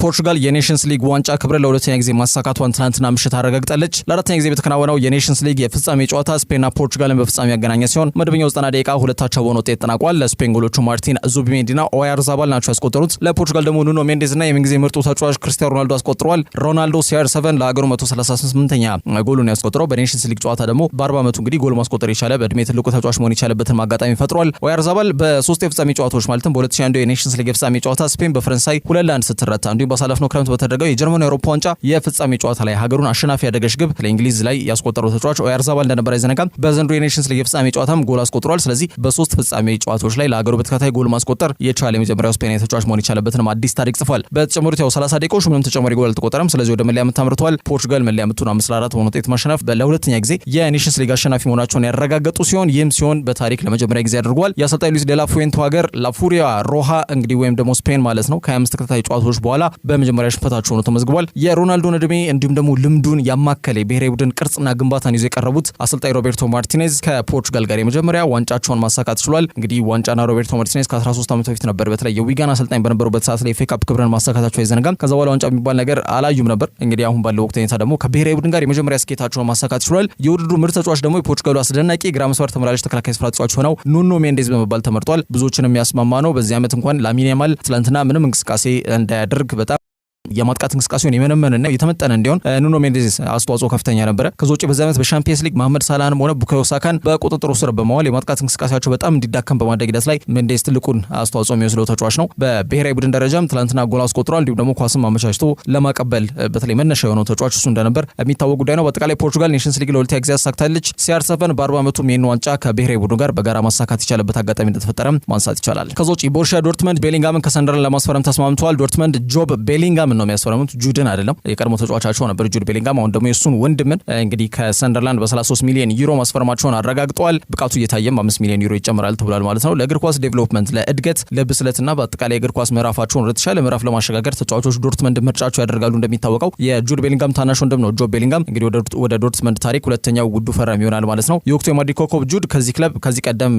ፖርቹጋል የኔሽንስ ሊግ ዋንጫ ክብር ለሁለተኛ ጊዜ ማሳካቷን ትናንትና ምሽት አረጋግጣለች። ለአራተኛ ጊዜ በተከናወነው የኔሽንስ ሊግ የፍጻሜ ጨዋታ ስፔንና ፖርቹጋልን በፍጻሜ ያገናኘ ሲሆን መደበኛው 90 ደቂቃ ሁለታቸው በሆነ ውጤት ተጠናቋል። ለስፔን ጎሎቹ ማርቲን ዙቢሜንዲና ኦያርዛባል ናቸው ያስቆጠሩት። ለፖርቹጋል ደግሞ ኑኖ ሜንዴዝና የምንጊዜ ምርጡ ተጫዋች ክርስቲያኖ ሮናልዶ አስቆጥረዋል። ሮናልዶ CR7 ለሀገሩ 138ኛ ጎሉን ያስቆጠረው በኔሽንስ ሊግ ጨዋታ ደግሞ በ40 ዓመቱ እንግዲህ ጎል ማስቆጠር የቻለ በእድሜ ትልቁ ተጫዋች መሆን የቻለበትን አጋጣሚ ፈጥሯል። ኦያርዛባል በሶስት የፍጻሜ ጨዋታዎች ማለትም በ2001 የኔሽንስ ሊግ የፍጻሜ ጨዋታ ስፔን በፈረንሳይ 2-1 ስትረታ እንዲሁም ባሳለፍነው ክረምት በተደረገው የጀርመን የአውሮፓ ዋንጫ የፍጻሜ ጨዋታ ላይ ሀገሩን አሸናፊ ያደረገች ግብ ለእንግሊዝ ላይ ያስቆጠረው ተጫዋች ኦያርዛባል እንደነበር አይዘነጋም። በዘንድሮ የኔሽንስ ሊግ የፍጻሜ ጨዋታም ጎል አስቆጥሯል። ስለዚህ በሶስት ፍጻሜ ጨዋታዎች ላይ ለሀገሩ በተከታታይ ጎል ማስቆጠር የቻለ የመጀመሪያው ስፔናዊ ተጫዋች መሆን የቻለበትንም አዲስ ታሪክ ጽፏል። በተጨማሪው 30 ደቂቃዎች ምንም ተጨማሪ ጎል አልተቆጠረም። ስለዚህ ወደ መለያ ምት አምርቷል። ፖርቹጋል መለያ ምቱን 5-4 በሆነ ውጤት ማሸነፍ ለሁለተኛ ጊዜ የኔሽንስ ሊግ አሸናፊ መሆናቸውን ያረጋገጡ ሲሆን ይህም ሲሆን በታሪክ ለመጀመሪያ ጊዜ አድርጓል። የአሰልጣኝ ሉዊስ ዴላ ፉዌንቴ ሀገር ላፉሪያ ሮሃ እንግዲህ ወይም ደግሞ ስፔን ማለት ነው ከ25 ተከታታይ ጨዋታዎች በኋላ በመጀመሪያ ሽንፈታቸው ሆኖ ተመዝግቧል። የሮናልዶን እድሜ እንዲሁም ደግሞ ልምዱን ያማከለ ብሔራዊ ቡድን ቅርጽና ግንባታን ይዘው የቀረቡት አሰልጣኝ ሮቤርቶ ማርቲኔዝ ከፖርቹጋል ጋር የመጀመሪያ ዋንጫቸውን ማሳካት ችሏል። እንግዲህ ዋንጫና ሮቤርቶ ማርቲኔዝ ከ13 ዓመት በፊት ነበር በተለይ የዊጋን አሰልጣኝ በነበሩበት ሰዓት ላይ የፌካ ካፕ ክብርን ማሳካታቸው አይዘነጋም። ከዛ በኋላ ዋንጫ የሚባል ነገር አላዩም ነበር። እንግዲህ አሁን ባለው ወቅት ሁኔታ ደግሞ ከብሔራዊ ቡድን ጋር የመጀመሪያ ስኬታቸውን ማሳካት ችሏል። የውድድሩ ምርጥ ተጫዋች ደግሞ የፖርቹጋሉ አስደናቂ ግራ መስመር ተመላላሽ ተከላካይ ስፍራ ተጫዋች ሆነው ኑኖ ሜንዴዝ በመባል ተመርጧል። ብዙዎችን የሚያስማማ ነው። በዚህ ዓመት እንኳን ላሚን ያማል ትላንትና ምንም እንቅስቃሴ እንዳያደርግ በጣም የማጥቃት እንቅስቃሴውን የመነመንና የተመጠነ እንዲሆን ኑኖ ሜንዴዝ አስተዋጽኦ ከፍተኛ ነበረ። ከዛ ውጪ በዚህ ዓመት በሻምፒየንስ ሊግ መሐመድ ሳላህንም ሆነ ቡካዮ ሳካን በቁጥጥሩ ስር በመዋል የማጥቃት እንቅስቃሴያቸው በጣም እንዲዳከም በማድረግ ሂደት ላይ ሜንዴዝ ትልቁን አስተዋጽኦ የሚወስደው ተጫዋች ነው። በብሔራዊ ቡድን ደረጃም ትላንትና ጎል አስቆጥሯል። እንዲሁም ደግሞ ኳስም አመቻችቶ ለማቀበል በተለይ መነሻ የሆነው ተጫዋች እሱ እንደነበር የሚታወቅ ጉዳይ ነው። በአጠቃላይ ፖርቹጋል ኔሽንስ ሊግ ለሁለተኛ ጊዜ አሳክታለች። CR7 በ40 ዓመቱ ይህን ዋንጫ ከብሔራዊ ቡድኑ ጋር በጋራ ማሳካት የቻለበት አጋጣሚ እንደተፈጠረም ማንሳት ይቻላል። ከዛ ውጪ ቦሩሲያ ዶርትመንድ ቤሊንጋምን ከሰንደርላንድ ለማስፈረም ተስማምተዋል። ዶርትመንድ ጆብ ቤሊንጋምን ነው የሚያስፈረሙት ጁድን አይደለም። የቀድሞ ተጫዋቻቸው ነበር ጁድ ቤሊንጋም። አሁን ደግሞ የሱን ወንድምን እንግዲህ ከሰንደርላንድ በ33 ሚሊዮን ዩሮ ማስፈረማቸውን አረጋግጠዋል። ብቃቱ እየታየም 5 ሚሊዮን ዩሮ ይጨምራል ተብሏል ማለት ነው። ለእግር ኳስ ዴቨሎፕመንት፣ ለእድገት፣ ለብስለትና በአጠቃላይ የእግር ኳስ ምዕራፋቸውን ወደ ተሻለ ምዕራፍ ለማሸጋገር ተጫዋቾች ዶርትመንድ ምርጫቸው ያደርጋሉ። እንደሚታወቀው የጁድ ቤሊንጋም ታናሽ ወንድም ነው ጆብ ቤሊንጋም። እንግዲህ ወደ ዶርትመንድ ታሪክ ሁለተኛው ውዱ ፈራሚ ይሆናል ማለት ነው። የወቅቱ የማድሪድ ኮከብ ጁድ ከዚህ ክለብ ከዚህ ቀደም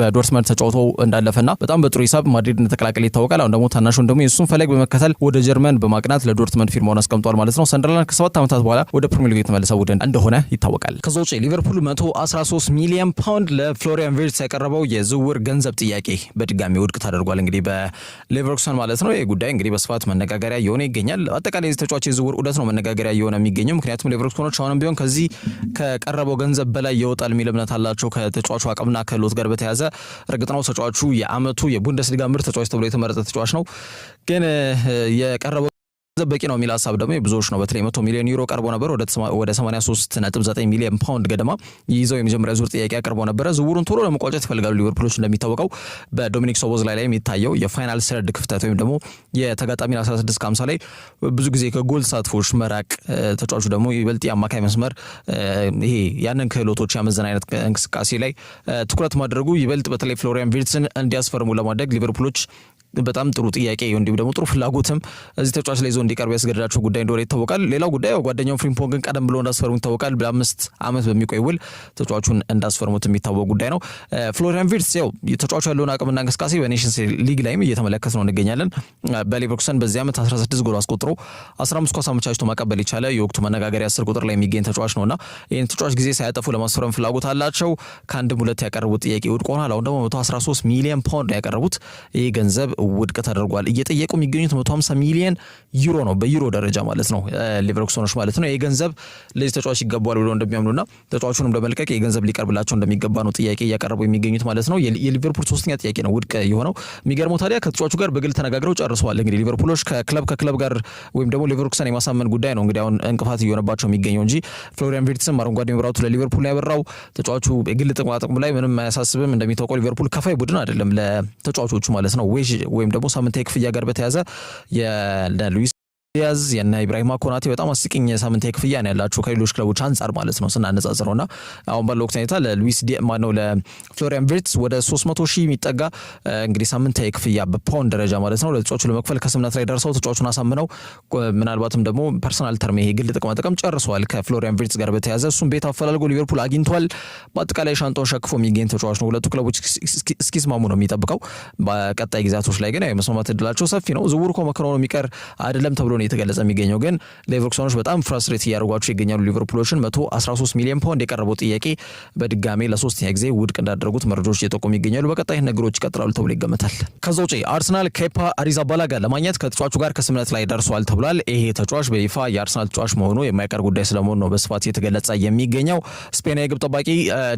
በዶርትመንድ ተጫውቶ እንዳለፈና በጣም በጥሩ ሂሳብ ማድሪድ እንደተቀላቀለ ይታወቃል። አሁን ደግሞ ታናሽ ወንድሙ የሱን ፈለግ በመከተል ወደ ጀርመን በማቅናት ለዶርትመንድ ፊርማውን አስቀምጧል ማለት ነው። ሰንደርላንድ ከ7 ዓመታት በኋላ ወደ ፕሪሚየር ሊግ የተመለሰ ቡድን እንደሆነ ይታወቃል። ከዛ ውጪ ሊቨርፑል 113 ሚሊዮን ፓውንድ ለፍሎሪያን ቪርትዝ ያቀረበው የዝውውር ገንዘብ ጥያቄ በድጋሚ ውድቅ ተደርጓል። እንግዲህ በሌቨርኩሰን ማለት ነው። ይህ ጉዳይ እንግዲህ በስፋት መነጋገሪያ የሆነ ይገኛል። አጠቃላይ የዚህ ተጫዋች የዝውውር ዑደት ነው መነጋገሪያ የሆነ የሚገኘው። ምክንያቱም ሌቨርኩሰኖች አሁንም ቢሆን ከዚህ ከቀረበው ገንዘብ በላይ ይወጣል የሚል እምነት አላቸው። ከተጫዋቹ አቅምና ክህሎት ጋር በተያያዘ እርግጥ ነው ተጫዋቹ የዓመቱ የቡንደስሊጋ ምርጥ ተጫዋች ተብሎ የተመረጠ ተጫዋች ነው። ግን የቀረበው በቂ ነው የሚል ሀሳብ ደግሞ ብዙዎች ነው። በተለይ 100 ሚሊዮን ዩሮ ቀርቦ ነበር። ወደ 83.9 ሚሊዮን ፓውንድ ገደማ ይዘው የመጀመሪያ ዙር ጥያቄ አቅርቦ ነበር። ዝውውሩን ቶሎ ለመቋጨት ይፈልጋሉ ሊቨርፑሎች። እንደሚታወቀው በዶሚኒክ ሶቦዝላይ ላይ የሚታየው የፋይናል ሰርድ ክፍተት ወይም ደግሞ የተጋጣሚ 16-50 ላይ ብዙ ጊዜ ከጎል ተሳትፎች መራቅ፣ ተጫዋቹ ደግሞ ይበልጥ የአማካይ መስመር ይሄ ያንን ክህሎቶች ያመዘን አይነት እንቅስቃሴ ላይ ትኩረት ማድረጉ ይበልጥ በተለይ ፍሎሪያን ቪርትዝን እንዲያስፈርሙ ለማድረግ ሊቨርፑሎች በጣም ጥሩ ጥያቄ እንዲሁም ደግሞ ጥሩ ፍላጎትም እዚህ ተጫዋች ላይ ይዞ እንዲቀርብ ያስገድዳቸው ጉዳይ እንደሆነ ይታወቃል። ሌላው ጉዳይ ጓደኛው ፍሪምፖንግን ቀደም ብሎ እንዳስፈርሙ ይታወቃል። በ5 ዓመት በሚቆይ ውል ተጫዋቹን እንዳስፈርሙት የሚታወቅ ጉዳይ ነው። ፍሎሪያን ቪርትዝ ያው ተጫዋቹ ያለውን አቅምና እንቅስቃሴ በኔሽንስ ሊግ ላይም እየተመለከት ነው እንገኛለን። በሌቨርኩሰን በዚህ ዓመት 16 ጎል አስቆጥሮ 15 ኳስ አመቻችቶ ማቀበል የቻለ የወቅቱ መነጋገሪያ 10 ቁጥር ላይ የሚገኝ ተጫዋች ነውና ይህን ተጫዋች ጊዜ ሳያጠፉ ለማስፈረም ፍላጎት አላቸው። ከአንድም ሁለት ያቀረቡት ጥያቄ ውድቅ ሆኗል። አሁን ደግሞ 113 ሚሊዮን ፓውንድ ያቀረቡት ይህ ገንዘብ ውድቅ ተደርጓል። እየጠየቁ የሚገኙት 150 ሚሊዮን ዩሮ ነው፣ በዩሮ ደረጃ ማለት ነው ሊቨርኩሰኖች ማለት ነው። ይህ ገንዘብ ለዚህ ተጫዋች ይገባዋል ብለው እንደሚያምኑና ተጫዋቹንም ለመልቀቅ ይህ ገንዘብ ሊቀርብላቸው እንደሚገባ ነው ጥያቄ እያቀረቡ የሚገኙት ማለት ነው። የሊቨርፑል ሶስተኛ ጥያቄ ነው ውድቅ የሆነው። የሚገርመው ታዲያ ከተጫዋቹ ጋር በግል ተነጋግረው ጨርሰዋል። እንግዲህ ሊቨርፑሎች ከክለብ ጋር ወይም ደግሞ ሊቨርኩሰን የማሳመን ጉዳይ ነው እንግዲህ አሁን እንቅፋት እየሆነባቸው የሚገኘው እንጂ ፍሎሪያን ቪርትዝም አረንጓዴ መብራቱ ለሊቨርፑል ያበራው ተጫዋቹ የግል ጥቅም ላይ ምንም አያሳስብም። እንደሚታወቀው ሊቨርፑል ከፋይ ቡድን አይደለም ለተጫዋቾቹ ማለት ነው። ወይም ደግሞ ሳምንታዊ ክፍያ ጋር በተያያዘ የሉዊስ ዲያዝ የና ኢብራሂማ ኮናቴ በጣም አስቂኝ ሳምንታዊ ክፍያ ነው ያላቸው ከሌሎች ክለቦች አንጻር ማለት ነው ስናነጻጽረውና አሁን ባለው ወቅት ሁኔታ ለሉዊስ ማነው ለፍሎሪያን ቪርትዝ ወደ 300,000 የሚጠጋ እንግዲህ ሳምንታዊ ክፍያ በፓውንድ ደረጃ ማለት ነው ለተጫዋቹ ለመክፈል ከስምነት ላይ ደርሰው ተጫዋቹን አሳምነው ምናልባትም ደግሞ ፐርሰናል ተርም ይሄ ግል ጥቅም ጨርሰዋል ከፍሎሪያን ቪርትዝ ጋር በተያያዘ እሱም ቤት አፈላልጎ ሊቨርፑል አግኝቷል። በአጠቃላይ ሻንጣውን ሸክፎ የሚገኝ ተጫዋች ነው። ሁለቱ ክለቦች እስኪስማሙ ነው የሚጠብቀው። በቀጣይ ጊዜያቶች ላይ ግን የመስማማት እድላቸው ሰፊ ነው። ዝውውሩ ከመከረው ነው የሚቀር አይደለም ተብሎ ነው የተገለጸ የሚገኘው። ግን ሌቨርኩሰኖች በጣም ፍራስትሬት እያደረጓቸው ይገኛሉ። ሊቨርፑሎችን 113 ሚሊዮን ፓውንድ የቀረበው ጥያቄ በድጋሜ ለሶስተኛ ጊዜ ውድቅ እንዳደረጉት መረጃዎች እየጠቆሙ ይገኛሉ። በቀጣይ ነገሮች ይቀጥላሉ ተብሎ ይገመታል። ከዛ ውጪ አርሰናል ኬፓ አሪዛባላጋ ለማግኘት ከተጫዋቹ ጋር ከስምነት ላይ ደርሷል ተብሏል። ይሄ ተጫዋች በይፋ የአርሰናል ተጫዋች መሆኑ የማይቀር ጉዳይ ስለመሆኑ ነው በስፋት የተገለጸ የሚገኘው። ስፔናዊ ግብ ጠባቂ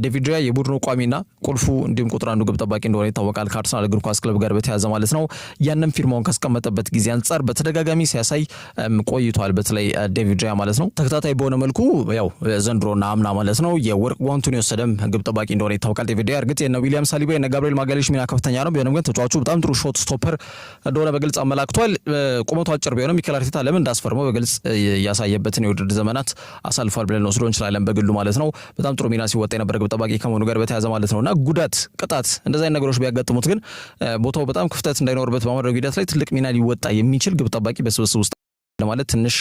ዴቪድ ራያ የቡድኑ ቋሚና ቁልፉ እንዲሁም ቁጥር አንዱ ግብ ጠባቂ እንደሆነ ይታወቃል ከአርሰናል እግር ኳስ ክለብ ጋር በተያያዘ ማለት ነው። ያንን ፊርማውን ካስቀመጠበት ጊዜ አንጻር በተደጋጋሚ ሲያሳይ ቆይቷል። በተለይ ዴቪድ ራያ ማለት ነው ተከታታይ በሆነ መልኩ ያው ዘንድሮና አምና ማለት ነው የወርቅ ዋንቱን የወሰደም ግብ ጠባቂ እንደሆነ ይታወቃል። ዴቪድ ራያ እርግጥ የነ ዊሊያም ሳሊባ የነ ጋብሪኤል ማጋሌሽ ሚና ከፍተኛ ነው። ቢሆንም ግን ተጫዋቹ በጣም ጥሩ ሾት ስቶፐር እንደሆነ በግልጽ አመላክቷል። ቁመቱ አጭር ቢሆንም ሚኬል አርቴታ ለምን እንዳስፈርመው በግልጽ ያሳየበትን የውድድር ዘመናት አሳልፏል ብለን ወስዶ እንችላለን በግሉ ማለት ነው። በጣም ጥሩ ሚና ሲወጣ የነበረ ግብ ጠባቂ ከመሆኑ ጋር በተያያዘ ማለት ነውና ጉዳት፣ ቅጣት እንደዛ አይነት ነገሮች ቢያጋጥሙት ግን ቦታው በጣም ክፍተት እንዳይኖርበት በማድረግ ሂደት ላይ ትልቅ ሚና ሊወጣ የሚችል ግብ ጠባቂ በስብስብ ውስጥ ለማለት ትንሽ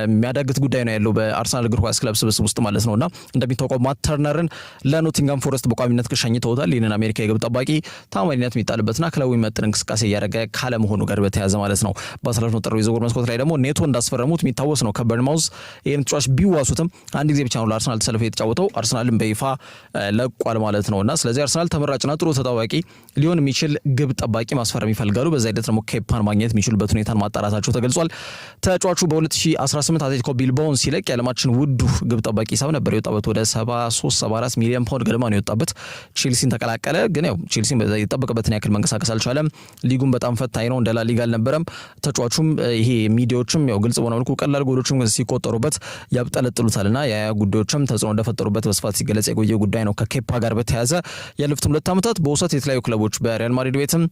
የሚያዳግት ጉዳይ ነው ያለው በአርሰናል እግር ኳስ ክለብ ስብስብ ውስጥ ማለት ነውና እንደሚታወቀው ማት ተርነርን ለኖቲንጋም ፎረስት በቋሚነት ሸኝተውታል። ይህንን አሜሪካ የግብ ጠባቂ ታማኝነት የሚጣልበትና ክለቡ የሚመጥን እንቅስቃሴ እያደረገ ካለመሆኑ ጋር በተያያዘ ማለት ነው። በ13 ጥር የዝውውር መስኮት ላይ ደግሞ ኔቶ እንዳስፈረሙት የሚታወስ ነው ከበርንማውዝ። ይህን ተጫዋች ቢዋሱትም አንድ ጊዜ ብቻ ነው ለአርሰናል ተሰልፎ የተጫወተው። አርሰናልን በይፋ ለቋል ማለት ነውና ስለዚህ አርሰናል ተመራጭና ጥሩ ተጣዋቂ ሊሆን የሚችል ግብ ጠባቂ ማስፈረም ይፈልጋሉ። በዛ ሂደት ደግሞ ኬፓን ማግኘት የሚችሉበት ሁኔታን ማጣራታቸው ተገልጿል። ተጫዋቹ በ2018 አትሌቲኮ ቢልባኦን ሲለቅ የዓለማችን ውዱ ግብ ጠባቂ ሂሳብ ነበር የወጣበት ወደ 73-74 ሚሊዮን ፓውንድ ገደማ ነው የወጣበት። ቼልሲን ተቀላቀለ። ግን ያው ቼልሲን የጠበቀበትን ያክል መንቀሳቀስ አልቻለም። ሊጉም በጣም ፈታኝ ነው፣ እንደ ላሊጋ አልነበረም። ተጫዋቹም ይሄ ሚዲያዎችም ያው ግልጽ በሆነ መልኩ ቀላል ጎሎችም ሲቆጠሩበት ያብጠለጥሉታልና ያ ጉዳዮችም ተጽዕኖ እንደፈጠሩበት በስፋት ሲገለጽ የቆየ ጉዳይ ነው። ከኬፓ ጋር በተያያዘ ያለፉት 2 ዓመታት በውሰት የተለያዩ ክለቦች በሪያል ማድሪድ ቤትም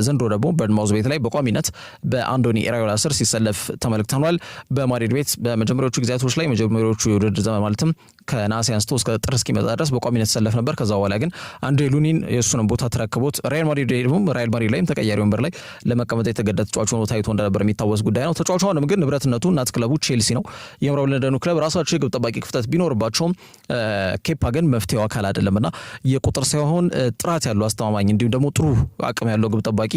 ዘንድሮ ደግሞ በርንማውዝ ቤት ላይ በቋሚነት በአንዶኒ ኢራዮላ ስር ሲሰለፍ ተመልክተናል። በማድሪድ ቤት በመጀመሪያዎቹ ጊዜያቶች ላይ መጀመሪያዎቹ የውድድር ዘመን ማለትም ከነሐሴ አንስቶ እስከ ጥር እስኪመጣ ድረስ በቋሚነት ተሰለፍ ነበር። ከዛ በኋላ ግን አንድሬ ሉኒን የእሱንም ቦታ ተረክቦት ሪያል ማድሪድ ላይም ተቀያሪ ወንበር ላይ ለመቀመጥ የተገደደ ተጫዋች ሆኖ ታይቶ እንደነበር የሚታወስ ጉዳይ ነው። ተጫዋቹ አሁንም ግን ንብረትነቱ እናት ክለቡ ቼልሲ ነው። የምዕራብ ለንደኑ ክለብ ራሳቸው የግብ ጠባቂ ክፍተት ቢኖርባቸውም ኬፓ ግን መፍትሄው አካል አይደለምና የቁጥር ሳይሆን ጥራት ያለው አስተማማኝ እንዲሁም ደግሞ ጥሩ አቅም ያለው ግብ ጠባቂ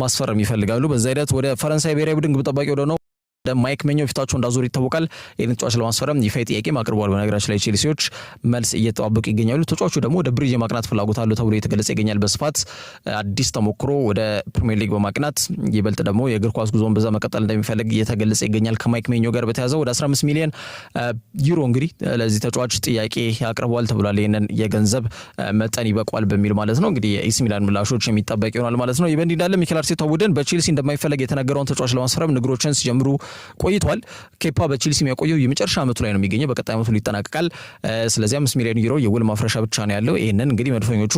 ማስፈረም ይፈልጋሉ። በዛ ሂደት ወደ ፈረንሳይ ብሔራዊ ቡድን ግብ ጠባቂ ወደ ነው ማይክ ሜኞ ፊታቸው እንዳዞር ይታወቃል። ይህን ተጫዋች ለማስፈረም ይፋ ጥያቄ ማቅርበዋል። በነገራችን ላይ ቼልሲዎች መልስ እየተጠባበቁ ይገኛሉ። ተጫዋቹ ደግሞ ወደ ብሪጅ የማቅናት ፍላጎት አለው ተብሎ የተገለጸ ይገኛል። በስፋት አዲስ ተሞክሮ ወደ ፕሪሚየር ሊግ በማቅናት ይበልጥ ደግሞ የእግር ኳስ ጉዞን በዛ መቀጠል እንደሚፈልግ እየተገለጸ ይገኛል። ከማይክ ሜኞ ጋር በተያያዘ ወደ 15 ሚሊዮን ዩሮ እንግዲህ ለዚህ ተጫዋች ጥያቄ ያቀርበዋል ተብሏል። ይህንን የገንዘብ መጠን ይበቋል በሚል ማለት ነው። እንግዲህ የኤሲ ሚላን ምላሾች የሚጠበቅ ይሆናል ማለት ነው። ይህ በእንዲህ እንዳለ ሚኬል አርቴታ ቡድን በቼልሲ እንደማይፈለግ የተነገረውን ተጫዋች ለማስፈረም ንግሮችን ሲጀምሩ ቆይቷል። ኬፓ በቼልሲ የሚያቆየው የመጨረሻ ዓመቱ ላይ ነው የሚገኘው። በቀጣይ ዓመቱ ሊጠናቀቃል። ስለዚህ 5 ሚሊዮን ዩሮ የውል ማፍረሻ ብቻ ነው ያለው። ይህንን እንግዲህ መድፈኞቹ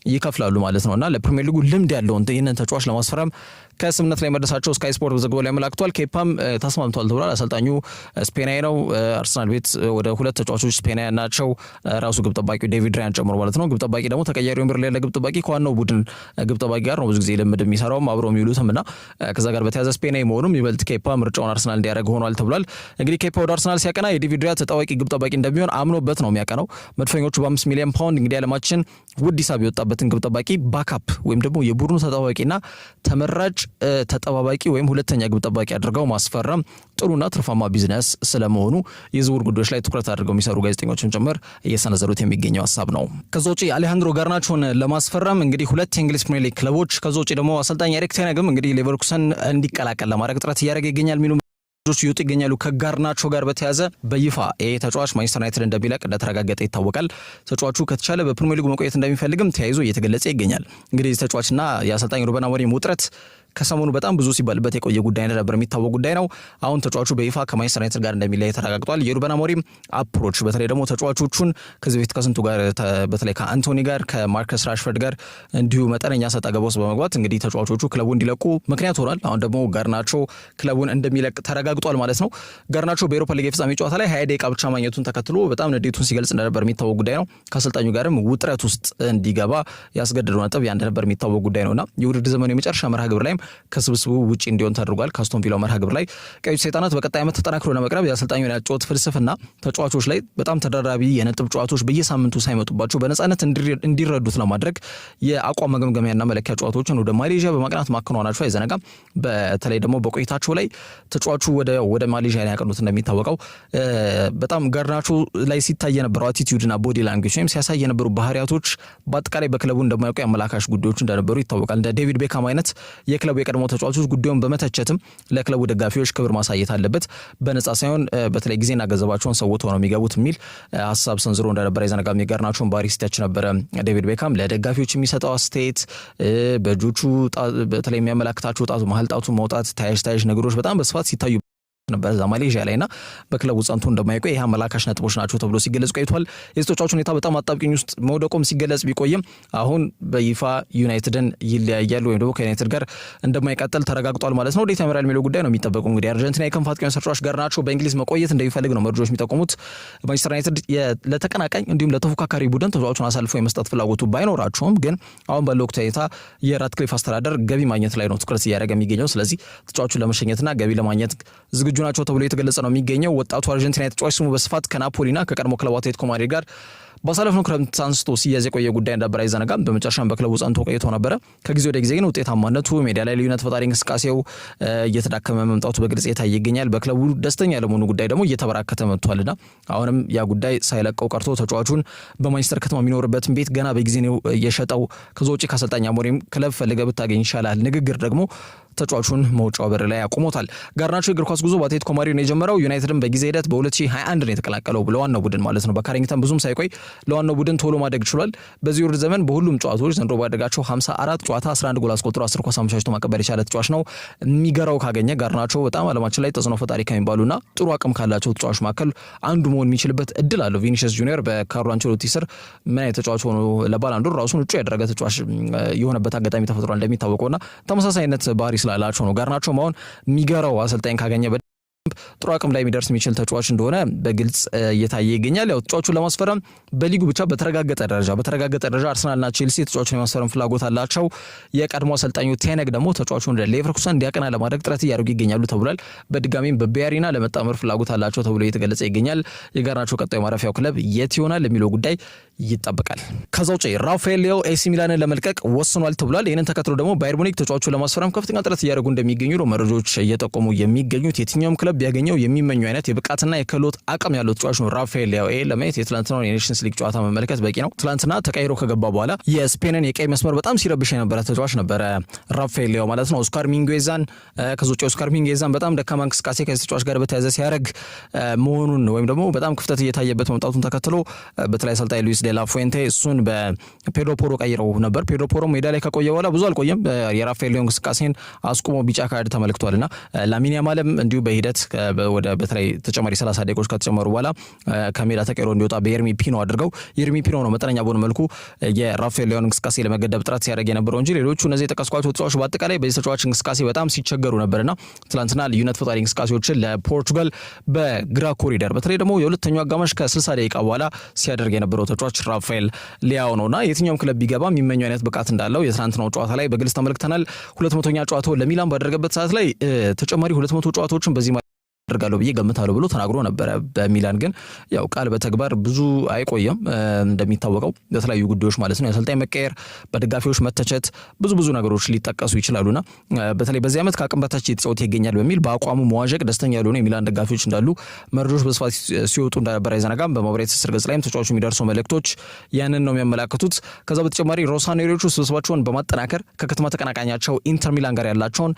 ይከፍላሉ ማለት ነውና ለፕሪሚየር ሊጉ ልምድ ያለውን ይህንን ተጫዋች ለማስፈረም ከስምነት ላይ መድረሳቸው ስካይ ስፖርት በዘገባው ላይ አመላክቷል። ኬፓም ተስማምቷል ተብሏል። አሰልጣኙ ስፔናዊ ነው። አርሰናል ቤት ወደ 2 ተጫዋቾች ስፔናዊ ናቸው፣ ራሱ ግብ ጠባቂው ዴቪድ ራያን ጨምሮ ማለት ነው። ግብ ጠባቂ ደግሞ ተቀያሪ ወንበር ላይ ያለ ግብ ጠባቂ ከዋናው ቡድን ግብ ጠባቂ ጋር ነው ብዙ ጊዜ ልምድ የሚሰራውም አብረው የሚውሉትምና ከዛ ጋር በተያያዘ ስፔናዊ መሆኑም ይበልጥ ኬፓ ምርጫውን አርሰናል እንዲያደርግ ሆኗል ተብሏል። እንግዲህ ኬፓ ወደ አርሰናል ሲያቀና የዴቪድ ራያ ተጣዋቂ ግብ ጠባቂ እንደሚሆን አምኖበት ነው የሚያቀናው። መድፈኞቹ በ5 ሚሊዮን ፓውንድ እንግዲህ ዓለማችን ውድ ሂሳብ የወጣበትን ግብ ጠባቂ ባካፕ ወይም ደግሞ የቡድኑ ተጣዋቂና ተመራጭ ተጠባባቂ ወይም ሁለተኛ ግብ ጠባቂ አድርገው ማስፈረም ጥሩና ትርፋማ ቢዝነስ ስለመሆኑ የዝውውር ጉዳዮች ላይ ትኩረት አድርገው የሚሰሩ ጋዜጠኞችን ጭምር እየሰነዘሩት የሚገኘው ሀሳብ ነው። ከዛ ውጪ አሌሃንድሮ ጋርናቾን ለማስፈረም እንግዲህ 2 የእንግሊዝ ፕሪሚየር ሊግ ክለቦች ከዛ ውጪ ደግሞ አሰልጣኝ ኤሪክ ቴን ሃግም እንግዲህ ሌቨርኩሰን እንዲቀላቀል ለማድረግ ጥረት እያደረገ ይገኛል የሚሉ ተጫዋቾች ይወጡ ይገኛሉ። ከጋርናቾ ጋር በተያያዘ በይፋ ይሄ ተጫዋች ማንቸስተር ዩናይትድ እንደሚለቅ እንደተረጋገጠ ይታወቃል። ተጫዋቹ ከተቻለ በፕሪሚየር ሊጉ መቆየት እንደሚፈልግም ተያይዞ እየተገለጸ ይገኛል። እንግዲህ ተጫዋችና የአሰልጣኝ ሩበን አሞሪም ውጥረት ከሰሞኑ በጣም ብዙ ሲባልበት የቆየ ጉዳይ ነበር የሚታወቅ ጉዳይ ነው። አሁን ተጫዋቹ በይፋ ከማንቸስተር ዩናይትድ ጋር እንደሚለያይ ተረጋግጧል። የሩበን አሞሪም አፕሮች በተለይ ደግሞ ተጫዋቾቹን ከዚህ በፊት ከስንቱ ጋር በተለይ ከአንቶኒ ጋር ከማርከስ ራሽፈርድ ጋር እንዲሁ መጠነኛ ሰጣ ገባ ውስጥ በመግባት እንግዲህ ተጫዋቾቹ ክለቡን እንዲለቁ ምክንያት ሆኗል። አሁን ደግሞ ጋርናቾ ክለቡን እንደሚለቅ ተረጋግጧል ማለት ነው። ጋርናቾ በኤሮፓ ሊግ የፍጻሜ ጨዋታ ላይ 20 ደቂቃ ብቻ ማግኘቱን ተከትሎ በጣም ንዴቱን ሲገልጽ እንደነበር የሚታወቅ ጉዳይ ነው። ከአሰልጣኙ ጋርም ውጥረት ውስጥ እንዲገባ ያስገደደው ነጥብ ያን እንደነበር የሚታወቅ ጉዳይ ነውና የውድድር ዘመኑ የመጨረሻ መርሃ ግብር ላይም ከስብስቡ ውጪ እንዲሆን ተደርጓል። ከአስቶን ቪላው መርሃ ግብር ላይ ቀዮች ሰይጣናት በቀጣይ ዓመት ተጠናክሮ ለመቅረብ የአሰልጣኙን ያጫወት ፍልስፍና ተጫዋቾች ላይ በጣም ተደራራቢ የነጥብ ጨዋታዎች በየሳምንቱ ሳይመጡባቸው በነፃነት እንዲረዱት ለማድረግ የአቋም መገምገሚያና መለኪያ ጨዋታዎችን ወደ ማሌዥያ በማቅናት ማከናወናቸው አይዘነጋም። በተለይ ደግሞ በቆይታቸው ላይ ተጫዋቹ ወደ ማሌዥያ ላይ ያቀኑት እንደሚታወቀው በጣም ጋርናቾ ላይ ሲታይ የነበረው አቲቲዩድና ቦዲ ላንጉዌጅ ወይም ሲያሳይ የነበሩ ባህሪያቶች በአጠቃላይ በክለቡ እንደማያውቁ ያመላካሽ ጉዳዮች እንደነበሩ ይታወቃል። እንደ ዴቪድ ቤካም አይነት የክለቡ የቀድሞ ተጫዋቾች ጉዳዩን በመተቸትም ለክለቡ ደጋፊዎች ክብር ማሳየት አለበት፣ በነጻ ሳይሆን በተለይ ጊዜና ገንዘባቸውን ሰውተው ነው የሚገቡት የሚል ሀሳብ ሰንዝሮ እንደነበረ አይዘነጋም። የጋርናቾን ባህሪ ሲተች ነበረ ዴቪድ ቤካም። ለደጋፊዎች የሚሰጠው አስተያየት በእጆቹ በተለይ የሚያመላክታቸው ጣቱ መሀል ጣቱ መውጣት ተያያዥ ነገሮች በጣም በስፋት ሲታዩ ነበር እዛ ማሌዥያ ላይና በክለቡ ጸንቶ እንደማይቆይ ይሄ አመላካሽ ነጥቦች ናቸው ተብሎ ሲገለጽ ቆይቷል። የተጫዋቹ ሁኔታ በጣም አጣብቂኝ ውስጥ መውደቆም ሲገለጽ ቢቆይም አሁን በይፋ ዩናይትድን ይለያያል ወይም ደግሞ ከዩናይትድ ጋር እንደማይቀጥል ተረጋግጧል ማለት ነው። ወዴት ያመራል የሚለው ጉዳይ ነው የሚጠበቀው። እንግዲህ አርጀንቲና የክንፍ አጥቂውን ተጫዋች ጋርናቾ በእንግሊዝ መቆየት እንደሚፈልግ ነው መረጃዎች የሚጠቁሙት። ማንቸስተር ዩናይትድ ለተቀናቃኝ እንዲሁም ለተፎካካሪ ቡድን ተጫዋቹን አሳልፎ የመስጠት ፍላጎቱ ባይኖራቸውም ግን አሁን ባለው ወቅት ሁኔታ የራትክሊፍ አስተዳደር ገቢ ማግኘት ላይ ነው ትኩረት እያደረገ የሚገኘው። ስለዚህ ተጫዋቹን ለመሸኘትና ገቢ ለማግኘት ዝግጁ ናቸው ተብሎ የተገለጸ ነው የሚገኘው። ወጣቱ አርጀንቲና ተጫዋች ስሙ በስፋት ከናፖሊና ከቀድሞ ክለቡ አትሌቲኮ ማድሪድ ጋር ባሳለፍነው ክረምት አንስቶ ሲያዝ የቆየ ጉዳይ ነበር አይዘነጋም። በመጨረሻም በክለቡ ጸንቶ ቆይቶ ነበረ። ከጊዜ ወደ ጊዜ ግን ውጤታማነቱ ሜዳ ላይ ልዩነት ፈጣሪ እንቅስቃሴው እየተዳከመ መምጣቱ በግልጽ የታየ ይገኛል። በክለቡ ደስተኛ ለመሆኑ ጉዳይ ደግሞ እየተበራከተ መጥቷልና አሁንም ያ ጉዳይ ሳይለቀው ቀርቶ ተጫዋቹን በማንቸስተር ከተማ የሚኖርበትን ቤት ገና በጊዜ ነው የሸጠው። ከዛ ውጪ ከአሰልጣኝ አሞሪም ክለብ ፈልገህ ብታገኝ ይሻላል ንግግር ደግሞ ተጫዋቹን መውጫው በር ላይ ያቆሞታል። ጋርናቾ የእግር ኳስ ጉዞ በአትሌቲኮ ማድሪድ ነው የጀመረው። ዩናይትድን በጊዜ ሂደት በ2021 ነው የተቀላቀለው ለዋናው ቡድን ማለት ነው። በካሪንግተን ብዙም ሳይቆይ ለዋናው ቡድን ቶሎ ማደግ ችሏል። በዚህ ውድድር ዘመን በሁሉም ጨዋታዎች ዘንድሮ ባደጋቸው 54 ጨዋታ 11 ጎል አስቆጥሮ 10 ኳስ አመቻችቶ ማቀበል የቻለ ተጫዋች ነው። የሚገራው ካገኘ ጋርናቾ በጣም ዓለማችን ላይ ተጽዕኖ ፈጣሪ ከሚባሉና ጥሩ አቅም ካላቸው ተጫዋች መካከል አንዱ መሆን የሚችልበት እድል አለው። ቪኒሲየስ ጁኒየር በካርሎ አንቸሎቲ ስር ምን አይነት ተጫዋች ሆኖ ለባላንዶር ራሱን እጩ ያደረገ ተጫዋች የሆነበት አጋጣሚ ተፈጥሯል እንደሚታወቀውና ተመሳሳይነት ባህሪ ስላላቸው ነው ጋርናቾ አሁን የሚገራው አሰልጣኝ ካገኘ ጥሩ አቅም ላይ የሚደርስ የሚችል ተጫዋች እንደሆነ በግልጽ እየታየ ይገኛል። ያው ተጫዋቹን ለማስፈረም በሊጉ ብቻ በተረጋገጠ ደረጃ አርሰናልና ቼልሲ ተጫዋቹን የማስፈረም ፍላጎት አላቸው። የቀድሞ አሰልጣኙ ቴነግ ደግሞ ተጫዋቹን ወደ ሌቨርኩሰን እንዲያቀና ለማድረግ ጥረት እያደረጉ ይገኛሉ ተብሏል። በድጋሚም በቤያሪና ለመጣመር ፍላጎት አላቸው ተብሎ እየተገለጸ ይገኛል። የጋርናቾ ቀጣዩ ማረፊያው ክለብ የት ይሆናል የሚለው ጉዳይ ይጠበቃል። ከዛ ውጪ ራፋኤል ሊያኦ ኤሲ ሚላንን ለመልቀቅ ወስኗል ተብሏል። ይህንን ተከትሎ ደግሞ ባየር ሙኒክ ተጫዋቹን ለማስፈረም ከፍተኛ ጥረት እያደረጉ እንደሚገኙ ነው መረጃዎች እየጠቆሙ የሚገኙት። የትኛውም ክለብ ቢያገኘው የሚመኙ አይነት የብቃትና የክህሎት አቅም ያለው ተጫዋች ነው ራፋኤል ሊያኦ። ለማየት የትላንትናውን የኔሽንስ ሊግ ጨዋታ መመልከት በቂ ነው። ትላንትና ተቀይሮ ከገባ በኋላ የስፔንን የቀይ መስመር በጣም ሲረብሽ የነበረ ተጫዋች ነበረ ራፋኤል ሊያኦ ማለት ነው። ኦስካር ሚንጌዛን ከዞጪ ኦስካር ሚንጌዛን በጣም ደካማ እንቅስቃሴ ከዚህ ተጫዋች ጋር በተያያዘ ሲያደርግ መሆኑን ወይም ደግሞ በጣም ክፍተት እየታየበት መምጣቱን ተከትሎ በተለይ አሰልጣኝ ሉዊስ ዴላ ፉዌንቴ እሱን በፔድሮ ፖሮ ቀይረው ነበር። ፔድሮ ፖሮ ሜዳ ላይ ከቆየ በኋላ ብዙ አልቆየም። የራፋኤል ሊያኦ እንቅስቃሴን አስቆሞ ቢጫ ካርድ ተመልክቷልና ላሚን ያማልም እንዲሁ በሂደት ወደ በተለይ ተጨማሪ 30 ደቂቃዎች ከተጨመሩ በኋላ ከሜዳ ተቀይሮ እንዲወጣ በየርሚ ፒኖ አድርገው የርሚ ፒኖ ነው መጠነኛ በሆነ መልኩ የራፋኤል ሊያኦን እንቅስቃሴ ለመገደብ ጥረት ሲያደርግ የነበረው እንጂ ሌሎቹ እነዚህ የጠቀስኳቸው ተጫዋቾች በአጠቃላይ በዚህ ተጫዋች እንቅስቃሴ በጣም ሲቸገሩ ነበርና ትላንትና ልዩነት ፈጣሪ እንቅስቃሴዎችን ለፖርቱጋል በግራ ኮሪደር በተለይ ደግሞ የሁለተኛው አጋማሽ ከ60 ደቂቃ በኋላ ሲያደርግ የነበረው ተጫዋች ራፋኤል ሊያኦ ነውና የትኛውም ክለብ ቢገባ የሚመኙ አይነት ብቃት እንዳለው የትናንትናው ጨዋታ ላይ በግልጽ ተመልክተናል። 200ኛ ጨዋታው ለሚላን ባደረገበት ሰዓት ላይ ተጨማሪ 200 ጨዋታዎችን በዚህ አድርጋለሁ ብዬ ገምታለሁ ብሎ ተናግሮ ነበረ። በሚላን ግን ያው ቃል በተግባር ብዙ አይቆየም እንደሚታወቀው በተለያዩ ጉዳዮች ማለት ነው። የአሰልጣኝ መቀየር፣ በደጋፊዎች መተቸት፣ ብዙ ነገሮች ሊጠቀሱ ይችላሉና በተለይ በዚህ ዓመት ከአቅም በታች የተጫወተ ይገኛል በሚል በአቋሙ መዋዠቅ ደስተኛ ያልሆኑ የሚላን ደጋፊዎች እንዳሉ መረጃዎች በስፋት ሲወጡ እንደነበረ አይዘነጋም። በማህበራዊ ትስስር ገጽ ላይም ተጫዋቹ የሚደርሱ መልእክቶች ያንን ነው የሚያመላክቱት። ከዛ በተጨማሪ ሮሳኔሪዎቹ ስብስባቸውን በማጠናከር ከከተማ ተቀናቃኛቸው ኢንተር ሚላን ጋር ያላቸውን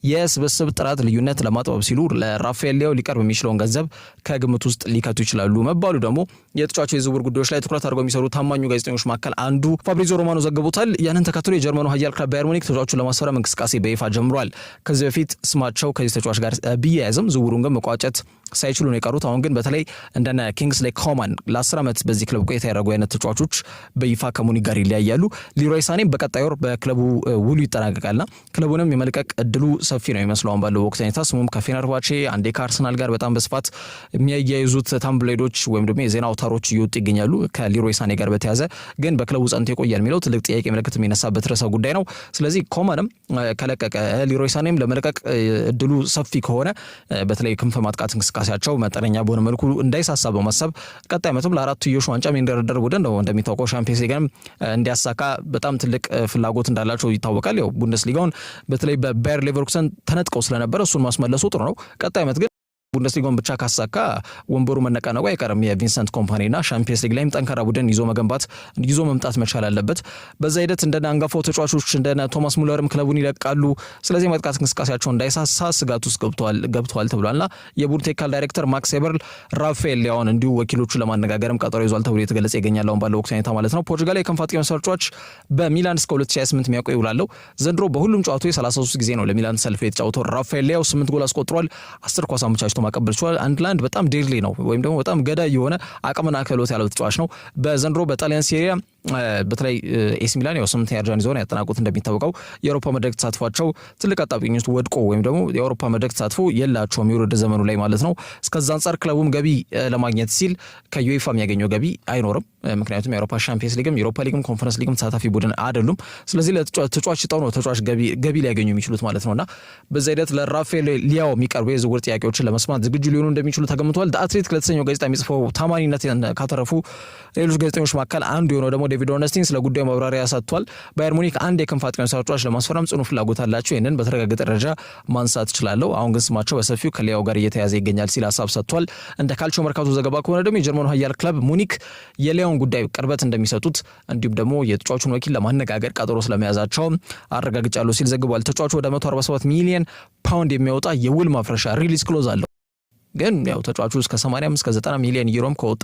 የስብስብ ጥራት ልዩነት ለማጥበብ ሲሉ ለራፋኤል ሊያው ሊቀርብ የሚችለውን ገንዘብ ከግምት ውስጥ ሊከቱ ይችላሉ መባሉ ደግሞ የተጫዋቹ የዝውውር ጉዳዮች ላይ ትኩረት አድርገው የሚሰሩ ታማኙ ጋዜጠኞች መካከል አንዱ ፋብሪዚዮ ሮማኖ ዘግቦታል። ያንን ተከትሎ የጀርመኑ ኃያል ክለብ ባየር ሙኒክ ተጫዋቹን ለማስፈረም እንቅስቃሴ በይፋ ጀምሯል። ከዚህ በፊት ስማቸው ከዚህ ተጫዋች ጋር ቢያያዝም ዝውውሩን ግን መቋጨት ሳይችሉ ነው የቀሩት። አሁን ግን በተለይ እንደነ ኪንግስሌይ ኮማን ለ10 ዓመት በዚህ ክለብ ቆይታ ያደረጉ አይነት ተጫዋቾች በይፋ ከሙኒክ ጋር ይለያያሉ። ሊሮይ ሳኔም በቀጣይ ወር በክለቡ ውሉ ይጠናቀቃልና ክለቡንም የመልቀቅ እድሉ ሰፊ ነው የሚመስለው ባለው ወቅት ሁኔታ። ስሙም ከፌነርባቼ አንዴ ከአርሰናል ጋር በጣም በስፋት የሚያያይዙት ታምብሌዶች ወይም ደግሞ የዜና አውታሮች እየወጡ ይገኛሉ። ከሊሮይ ሳኔ ጋር በተያዘ ግን በክለቡ ጸንቶ ይቆያል የሚለው ትልቅ ጥያቄ ምልክት የሚነሳበት ርዕሰ ጉዳይ ነው። ስለዚህ ኮማንም ከለቀቀ ሊሮይ ሳኔም ለመልቀቅ እድሉ ሰፊ ከሆነ በተለይ ክንፍ ማጥቃት እንቅስቃሴያቸው መጠነኛ በሆነ መልኩ እንዳይሳሳ በማሰብ ቀጣይ ዓመትም ለአራትዮሽ ዋንጫ የሚንደረደር ቡድን ነው እንደሚታወቀው ሻምፒየንስ ሊግንም እንዲያሳካ በጣም ትልቅ ፍላጎት እንዳላቸው ይታወቃል። ያው ቡንደስሊጋውን በተለይ በባየር ሌቨርኩሰን ተነጥቀው ስለነበረ እሱን ማስመለሱ ጥሩ ነው። ቀጣይ ዓመት ግን ቡንደስሊጋውን ብቻ ካሳካ ወንበሩ መነቃነቁ አይቀርም። የቪንሰንት ኮምፓኒና ሻምፒየንስ ሊግ ላይም ጠንካራ ቡድን ይዞ መምጣት መቻል አለበት። በዛ ሂደት እንደነ አንጋፋው ተጫዋቾች እንደነ ቶማስ ሙለርም ክለቡን ይለቃሉ። ስለዚህ ማጥቃት እንቅስቃሴያቸው እንዳይሳሳ ስጋት ውስጥ ገብተዋል ተብሏልና የቡድኑ ቴክኒካል ዳይሬክተር ማክስ ኤበርል ራፋኤል ሊያውን እንዲሁ ወኪሎቹን ለማነጋገርም ቀጠሮ ይዟል ተብሎ የተገለጸ ይገኛል። አሁን ባለው ወቅት ሁኔታ ማለት ነው። ፖርቹጋል የክንፍ አጥቂ መስመር ተጫዋች በሚላን እስከ 2028 የሚያቆይ ውላለው። ዘንድሮ በሁሉም ጨዋታዎች 33 ጊዜ ነው ለሚላን ሰልፍ የተጫወተው። ራፋኤል ሊያው 8 ጎል አስቆጥሯል። 10 ኳስ አመቻችቶ ማቀበል ችሏል። አንድ ላንድ በጣም ዴድሊ ነው ወይም ደግሞ በጣም ገዳይ የሆነ አቅምና ክህሎት ያለው ተጫዋች ነው። በዘንድሮ በጣሊያን ሴሪያ በተለይ ኤሲ ሚላን ያው 8ኛ ደረጃን ይዘው ያጠናቁት እንደሚታወቀው የአውሮፓ መድረክ ተሳትፏቸው ትልቅ አጣብቂኝ ውስጥ ወድቆ ወይም ደግሞ የአውሮፓ መድረክ ተሳትፎ የላቸውም የውድድር ዘመኑ ላይ ማለት ነው። እስከዛ አንጻር ክለቡም ገቢ ለማግኘት ሲል ከዩኤፋ የሚያገኘው ገቢ አይኖርም። ምክንያቱም የአውሮፓ ሻምፒየንስ ሊግም የአውሮፓ ሊግም ኮንፈረንስ ሊግም ተሳታፊ ቡድን አይደሉም። ስለዚህ ለተጫዋች ጣው ነው ተጫዋች ገቢ ሊያገኙ የሚችሉት ማለት ነውና በዛ ሂደት ለራፋኤል ሊያው የሚቀርቡ የዝውውር ጥያቄዎችን ለመስማት ዝግጁ ሊሆኑ እንደሚችሉ ተገምቷል። አትሌቲክ ለተሰኘው ጋዜጣ የሚጽፈው ታማኒነት ካተረፉ ሌሎች ጋዜጠኞች መካከል አንዱ የሆነው ደግሞ ዴቪድ ኦርነስቲን ስለ ጉዳዩ ማብራሪያ ሰጥቷል። ባየር ሙኒክ አንድ የክንፍ አጥቂ ተጫዋች ለማስፈረም ጽኑ ፍላጎት አላቸው። ይህንን በተረጋገጠ ደረጃ ማንሳት ይችላለሁ። አሁን ግን ስማቸው በሰፊው ከሊያው ጋር እየተያዘ ይገኛል ሲል ሀሳብ ሰጥቷል። እንደ ካልቾ መርካቶ ዘገባ ከሆነ ደግሞ የጀርመኑ ኃያል ክለብ ሙኒክ የሊያውን ጉዳይ ቅርበት እንደሚሰጡት እንዲሁም ደግሞ የተጫዋቹን ወኪል ለማነጋገር ቀጠሮ ስለመያዛቸው አረጋግጫለሁ ሲል ዘግቧል። ተጫዋቹ ወደ 147 ሚሊዮን ፓውንድ የሚያወጣ የውል ማፍረሻ ሪሊዝ ክሎዝ አለው። ግን ያው ተጫዋቹ እስከ 85 እስከ 90 ሚሊዮን ዩሮም ከወጣ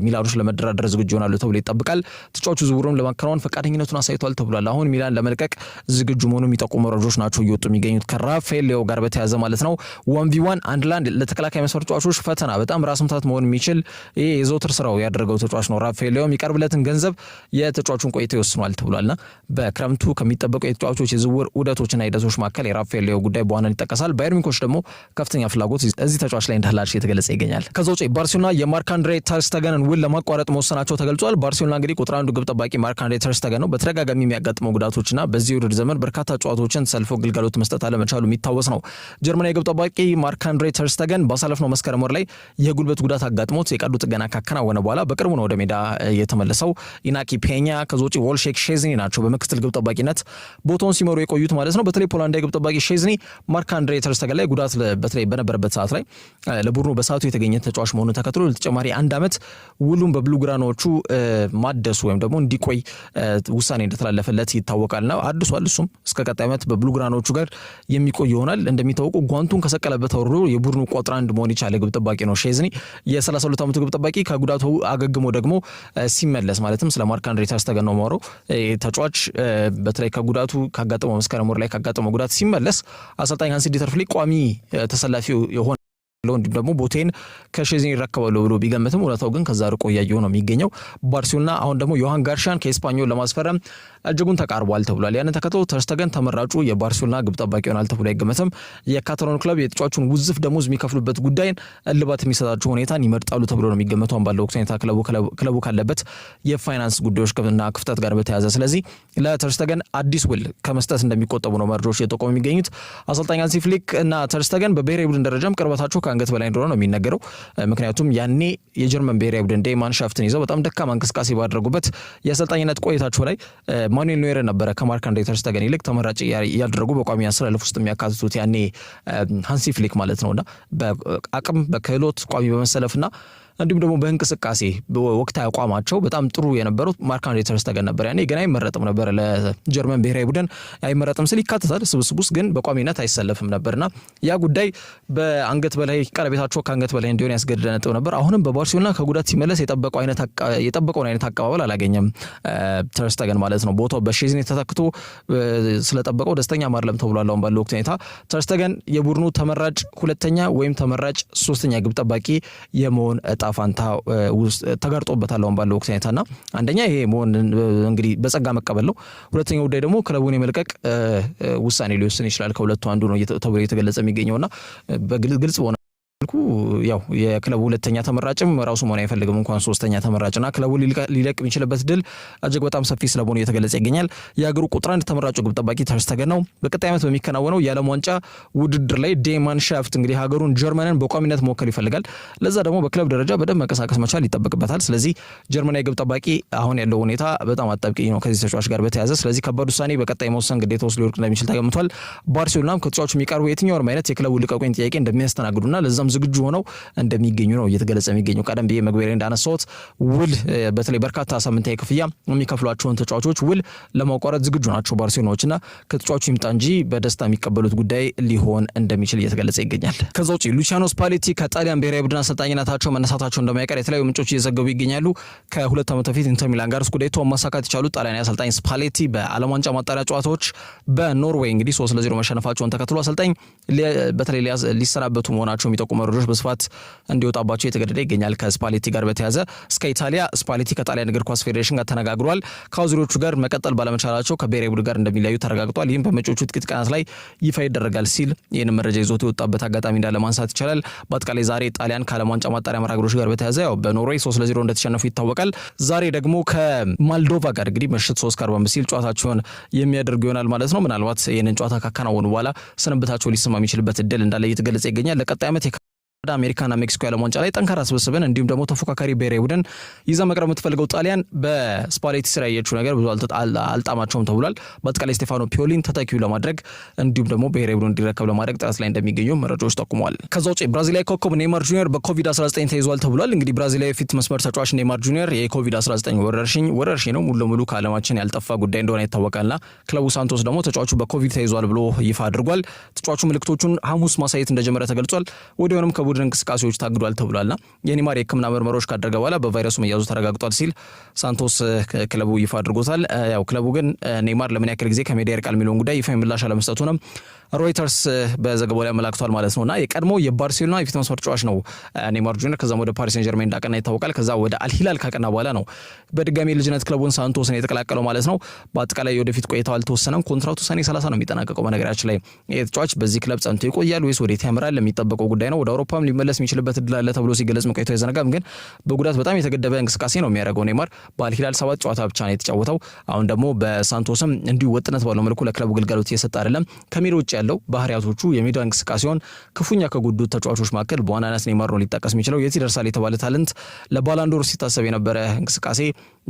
ሚላኖች ለመደራደር ዝግጁ ይሆናሉ ተብሎ ይጠብቃል። ተጫዋቹ ዝውውሩን ለማከናወን ፈቃደኝነቱን አሳይቷል ተብሏል። አሁን ሚላን ለመልቀቅ ዝግጁ መሆኑን የሚጠቁሙ መረጃዎች ናቸው እየወጡ የሚገኙት ከራፋኤል ሊያው ጋር በተያያዘ ማለት ነው። 1v1 አንድ ላንድ ለተከላካይ መስመር ተጫዋቾች ፈተና በጣም ራስ ምታት መሆን የሚችል ይሄ የዘውትር ስራው ያደረገው ተጫዋች ነው። ራፋኤል ሊያው የሚቀርብለትን ገንዘብ የተጫዋቹን ቆይታ ይወስኗል ተብሏልና በክረምቱ ከሚጠበቁ የተጫዋቾች የዝውውር ዑደቶችና ሂደቶች መካከል የራፋኤል ሊያው ጉዳይ በዋናነት ይጠቀሳል። ባየር ሙኒኮች ደግሞ ከፍተኛ ፍላጎት እዚህ ተጫዋች ላይ እንዳላቸው የተገለጸ ይገኛል። ከዛ ውጪ ባርሴሎና የማርክ አንድሬ ተር ስቴገንን ውል ለማቋረጥ መወሰናቸው ተገልጿል። ባርሴሎና እንግዲህ ቁጥር አንዱ ግብ ጠባቂ ማርክ አንድሬ ተር ስቴገን ነው። በተደጋጋሚ የሚያጋጥመው ጉዳቶችና በዚህ ውድድር ዘመን በርካታ ጨዋታዎችን ሰልፎ ግልጋሎት መስጠት አለመቻሉ የሚታወስ ነው። ጀርመናዊ ግብ ጠባቂ ማርክ አንድሬ ተር ስቴገን ባሳለፍነው መስከረም ወር ላይ የጉልበት ጉዳት አጋጥሞት የቀዶ ጥገና ካከናወነ በኋላ በቅርቡ ነው ወደ ሜዳ የተመለሰው። ኢናኪ ፔኛ ከዛ ውጪ ዎልሼክ ሼዝኒ ናቸው በምክትል ግብ ጠባቂነት ቦታውን ሲመሩ የቆዩት ማለት ነው። በተለይ ፖላንዳዊ ግብ ጠባቂ ሼዝኒ ማርክ አንድሬ ተር ስቴገን ላይ ጉዳት በተለይ በነበረበት ሰዓት ላይ ለቡድኑ በሰዓቱ የተገኘ ተጫዋች መሆኑን ተከትሎ ለተጨማሪ አንድ ዓመት ውሉን በብሉግራኖቹ ማደሱ ወይም ደግሞ እንዲቆይ ውሳኔ እንደተላለፈለት ይታወቃልና አድሷል። እሱም እስከ ቀጣይ ዓመት በብሉግራኖቹ ጋር የሚቆይ ይሆናል። እንደሚታወቁ ጓንቱን ከሰቀለበት ወርዶ የቡድኑ ቁጥር አንድ መሆን የቻለ ግብ ጠባቂ ነው ሼዝኒ። የ32 ዓመቱ ግብ ጠባቂ ከጉዳቱ አገግሞ ደግሞ ሲመለስ ማለትም ስለ ማርክ አንድሬ ተር ስቴገን ነው ማውራው ተጫዋች በተለይ ከጉዳቱ ካጋጠመው መስከረም ወር ላይ ካጋጠመው ጉዳት ሲመለስ አሰልጣኝ ሃንሲ ዲተር ፍሊክ ቋሚ ተሰላፊ የሆነ እንዲሁም ደግሞ ቦቴን ከሼዝኒ ይረከባሉ ብሎ ቢገምትም እውነታው ግን ከዛ ርቆ እያየው ነው የሚገኘው። ባርሴሎና አሁን ደግሞ ዮሃን ጋርሻን ከኤስፓኞል ለማስፈረም እጅጉን ተቃርቧል ተብሏል። ያንን ተከትሎ ተር ስቴገን ተመራጩ የባርሴሎና ግብ ጠባቂ ይሆናል ተብሎ አይገመትም። የካታሎን ክለብ የተጫዋቹን ውዝፍ ደሞዝ የሚከፍሉበት ጉዳይን እልባት የሚሰጣቸው ሁኔታን ይመርጣሉ ተብሎ ነው የሚገመተው ባለው ወቅት ሁኔታ ክለቡ ካለበት የፋይናንስ ጉዳዮችና ክፍተት ጋር በተያያዘ። ስለዚህ ለተር ስቴገን አዲስ ውል ከመስጠት እንደሚቆጠቡ ነው መረጃዎች እየጠቆሙ የሚገኙት። አሰልጣኝ ሃንሲ ፍሊክ እና ተር ስቴገን በብሔራዊ ቡድን ደረጃም ቅርበታቸው ከአንገት በላይ እንደሆነ ነው የሚነገረው። ምክንያቱም ያኔ የጀርመን ብሔራዊ ቡድን ማንሻፍትን ይዘው በጣም ደካማ እንቅስቃሴ ባደረጉበት የአሰልጣኝነት ቆይታቸው ላይ ማኑኤል ኖየር ነበረ ከማርክ አንድሬ ተር ስቴገን ይልቅ ተመራጭ ያደረጉ በቋሚ አሰላለፍ ውስጥ የሚያካትቱት ያኔ ሃንሲ ፍሊክ ማለት ነውና በአቅም በክህሎት ቋሚ በመሰለፍና እንዲሁም ደግሞ በእንቅስቃሴ ወቅታዊ አቋማቸው በጣም ጥሩ የነበሩት ማርክ አንድሬ ተር ስቴገን ነበር። ያኔ ግን አይመረጥም ነበር ለጀርመን ብሔራዊ ቡድን አይመረጥም ስል ይካተታል ስብስብ ውስጥ ግን በቋሚነት አይሰለፍም ነበርና ያ ጉዳይ በአንገት በላይ ቀለቤታቸው ከአንገት በላይ እንዲሆን ያስገድደ ነጥብ ነበር። አሁንም በባርሴሎና ከጉዳት ሲመለስ የጠበቀውን አይነት አቀባበል አላገኘም ተር ስቴገን ማለት ነው። ቦታው በሼዝኒ ተተክቶ ስለጠበቀው ደስተኛ አይደለም ተብሏል። አሁን ባለው ወቅት ሁኔታ ተር ስቴገን የቡድኑ ተመራጭ ሁለተኛ ወይም ተመራጭ ሶስተኛ ግብ ጠባቂ የመሆን እጣ ፋንታ ተጋርጦበታል አሁን ባለው ወቅት ሁኔታና አንደኛ ይሄ መሆን እንግዲህ በጸጋ መቀበል ነው። ሁለተኛው ጉዳይ ደግሞ ክለቡን የመልቀቅ ውሳኔ ሊወስን ይችላል። ከሁለቱ አንዱ ነው ተብሎ የተገለጸ የሚገኘውና በግልጽ በሆነ ያው የክለቡ ሁለተኛ ተመራጭም ራሱ መሆን አይፈልግም እንኳን ሶስተኛ ተመራጭና ክለቡ ሊለቅ የሚችልበት ድል እጅግ በጣም ሰፊ ስለሆነ እየተገለጸ ይገኛል። የአገሩ ቁጥር 1 ተመራጩ ግብ ጠባቂ ተር ስቴገን ነው። በቀጣይ ዓመት በሚከናወነው የዓለም ዋንጫ ውድድር ላይ ዴማንሻፍት እንግዲህ ሀገሩን ጀርመንን በቋሚነት መወከል ይፈልጋል። ለዛ ደግሞ በክለብ ደረጃ በደንብ መንቀሳቀስ መቻል ይጠበቅበታል። ስለዚህ ጀርመናዊ ግብ ጠባቂ አሁን ያለው ሁኔታ በጣም አጣብቂኝ ነው ከዚህ ተጫዋች ጋር በተያያዘ። ስለዚህ ከባድ ውሳኔ በቀጣይ መወሰን ግዴታ ውስጥ ሊወርቅ እንደሚችል ተገምቷል። ባርሴሎናም ከተጫዋቹ የሚቀርቡ የትኛውንም አይነት የክለቡ ልቀቁኝ ጥያቄ እንደሚያስተናግዱና ለዛም ዝግጁ ሆነው እንደሚገኙ ነው እየተገለጸ የሚገኘው። ቀደም ብዬ መግቢያ ላይ እንዳነሳሁት ውል በተለይ በርካታ ሳምንታዊ ክፍያ የሚከፍሏቸውን ተጫዋቾች ውል ለማቋረጥ ዝግጁ ናቸው ባርሴሎናዎችና ከተጫዋቹ ይምጣ እንጂ በደስታ የሚቀበሉት ጉዳይ ሊሆን እንደሚችል እየተገለጸ ይገኛል። ከዛ ውጪ ሉቺያኖ ስፓሌቲ ከጣሊያን ብሔራዊ ቡድን አሰልጣኝነታቸው መነሳታቸው እንደማይቀር የተለያዩ ምንጮች እየዘገቡ ይገኛሉ። ከ2 ዓመት በፊት ኢንተር ሚላን ጋር ስኩዴቶን ማሳካት የቻሉት ጣሊያናዊ አሰልጣኝ ስፓሌቲ በዓለም ዋንጫ ማጣሪያ ጨዋታዎች በኖርዌይ እንግዲህ 3-0 መሸነፋቸውን ተከትሎ አሰልጣኝ በተለይ ሊሰናበቱ መሆናቸው የሚጠቁሙ መረጃዎች በስፋት እንዲወጣባቸው የተገደደ ይገኛል። ከስፓሌቲ ጋር በተያዘ እስከ ኢታሊያ ስፓሌቲ ከጣሊያን እግር ኳስ ፌዴሬሽን ጋር ተነጋግሯል። ከአዙሪዎቹ ጋር መቀጠል ባለመቻላቸው ከብሔራዊ ቡድን ጋር እንደሚለያዩ ተረጋግጧል። ይህም በመጪዎቹ ጥቂት ቀናት ላይ ይፋ ይደረጋል ሲል ይህን መረጃ ይዞት የወጣበት አጋጣሚ እንዳለ ማንሳት ይቻላል። በአጠቃላይ ዛሬ ጣሊያን ከዓለም ዋንጫ ማጣሪያ መርሃ ግብሮች ጋር በተያዘ ያው በኖርዌይ 3-0 እንደተሸነፉ ይታወቃል። ዛሬ ደግሞ ከሞልዶቫ ጋር እንግዲህ ምሽት 3:45 ሲል ጨዋታቸውን የሚያደርጉ ይሆናል ማለት ነው። ምናልባት ይህንን ጨዋታ ካከናወኑ በኋላ ስንብታቸው ሊሰማ የሚችልበት እድል እንዳለ እየተገለጸ ይገኛል። ለቀጣይ ዓመት አሜሪካና ሜክሲኮ የዓለም ዋንጫ ላይ ጠንካራ ስብስብን እንዲሁም ደግሞ ተፎካካሪ ብሔራዊ ቡድን ይዛ መቅረብ የምትፈልገው ጣሊያን በስፓሌቲ ስራ ያየችው ነገር ብዙ አልጣማቸውም ተብሏል። በአጠቃላይ ስቴፋኖ ፒዮሊን ተተኪው ለማድረግ እንዲሁም ደግሞ ብሔራዊ ቡድን እንዲረከብ ለማድረግ ጥረት ላይ እንደሚገኙ መረጃዎች ጠቁመዋል። ከዛ ውጪ ብራዚላዊ ኮከብ ኔይማር ጁኒየር በኮቪድ-19 ተይዟል ተብሏል። እንግዲህ ብራዚላዊ ፊት መስመር ተጫዋች ኔይማር ጁኒየር የኮቪድ-19 ወረርሽኝ ነው ሙሉ ለሙሉ ከዓለማችን ያልጠፋ ጉዳይ እንደሆነ ይታወቃልና ክለቡ ሳንቶስ ደግሞ ተጫዋቹ በኮቪድ ተይዟል ብሎ ይፋ አድርጓል። ተጫዋቹ ምልክቶቹን ሐሙስ ማሳየት እንደጀመረ ተገልጿል። ወዲያውኑም ቡድን እንቅስቃሴዎች ታግዷል ተብሏልና የኔይማር የሕክምና ምርመራዎች ካደረገ በኋላ በቫይረሱ መያዙ ተረጋግጧል ሲል ሳንቶስ ክለቡ ይፋ አድርጎታል። ያው ክለቡ ግን ኔይማር ለምን ያክል ጊዜ ከሜዳ ይርቃል የሚለውን ጉዳይ ይፋ ምላሽ አለመስጠቱንም ሮይተርስ በዘገባው ላይ አመላክቷል ማለት ነውና የቀድሞ የባርሴሎና የፊት መስመር ተጫዋች ነው ኔይማር ጁኒየር። ከዛም ወደ ፓሪስ ሴን ጀርሜን እንዳቀና ይታወቃል። ከዛ ወደ አልሂላል ካቀና በኋላ ነው በድጋሚ ልጅነት ክለቡን ሳንቶስን የተቀላቀለው ማለት ነው። በአጠቃላይ የወደፊት ቆይታው አልተወሰነም። ኮንትራቱ ሰኔ 30 ነው የሚጠናቀቀው። በነገራችን ላይ የተጫዋች በዚህ ክለብ ጸንቶ ይቆያል ወይስ ወዴት ያመራል የሚጠበቀው ጉዳይ ነው። ወደ አውሮፓም ሊመለስ የሚችልበት እድል አለ ተብሎ ሲገለጽ መቆየቱ አይዘነጋም። ግን በጉዳት በጣም የተገደበ እንቅስቃሴ ነው የሚያደርገው ኔይማር። በአልሂላል 7 ጨዋታ ብቻ ነው የተጫወተው። አሁን ደግሞ በሳንቶስም እንዲሁ ወጥነት ባለው መልኩ ለክለቡ ግልጋሎት እየሰጠ አይደለም። ከሜዳ ውጭ ያለው ባህሪያቶቹ የሜዳ እንቅስቃሴውን ክፉኛ ከጎዱት ተጫዋቾች መካከል በዋናነት ኔይማር ነው ሊጠቀስ የሚችለው። የት ይደርሳል የተባለ ታለንት ለባላንዶር ሲታሰብ የነበረ እንቅስቃሴ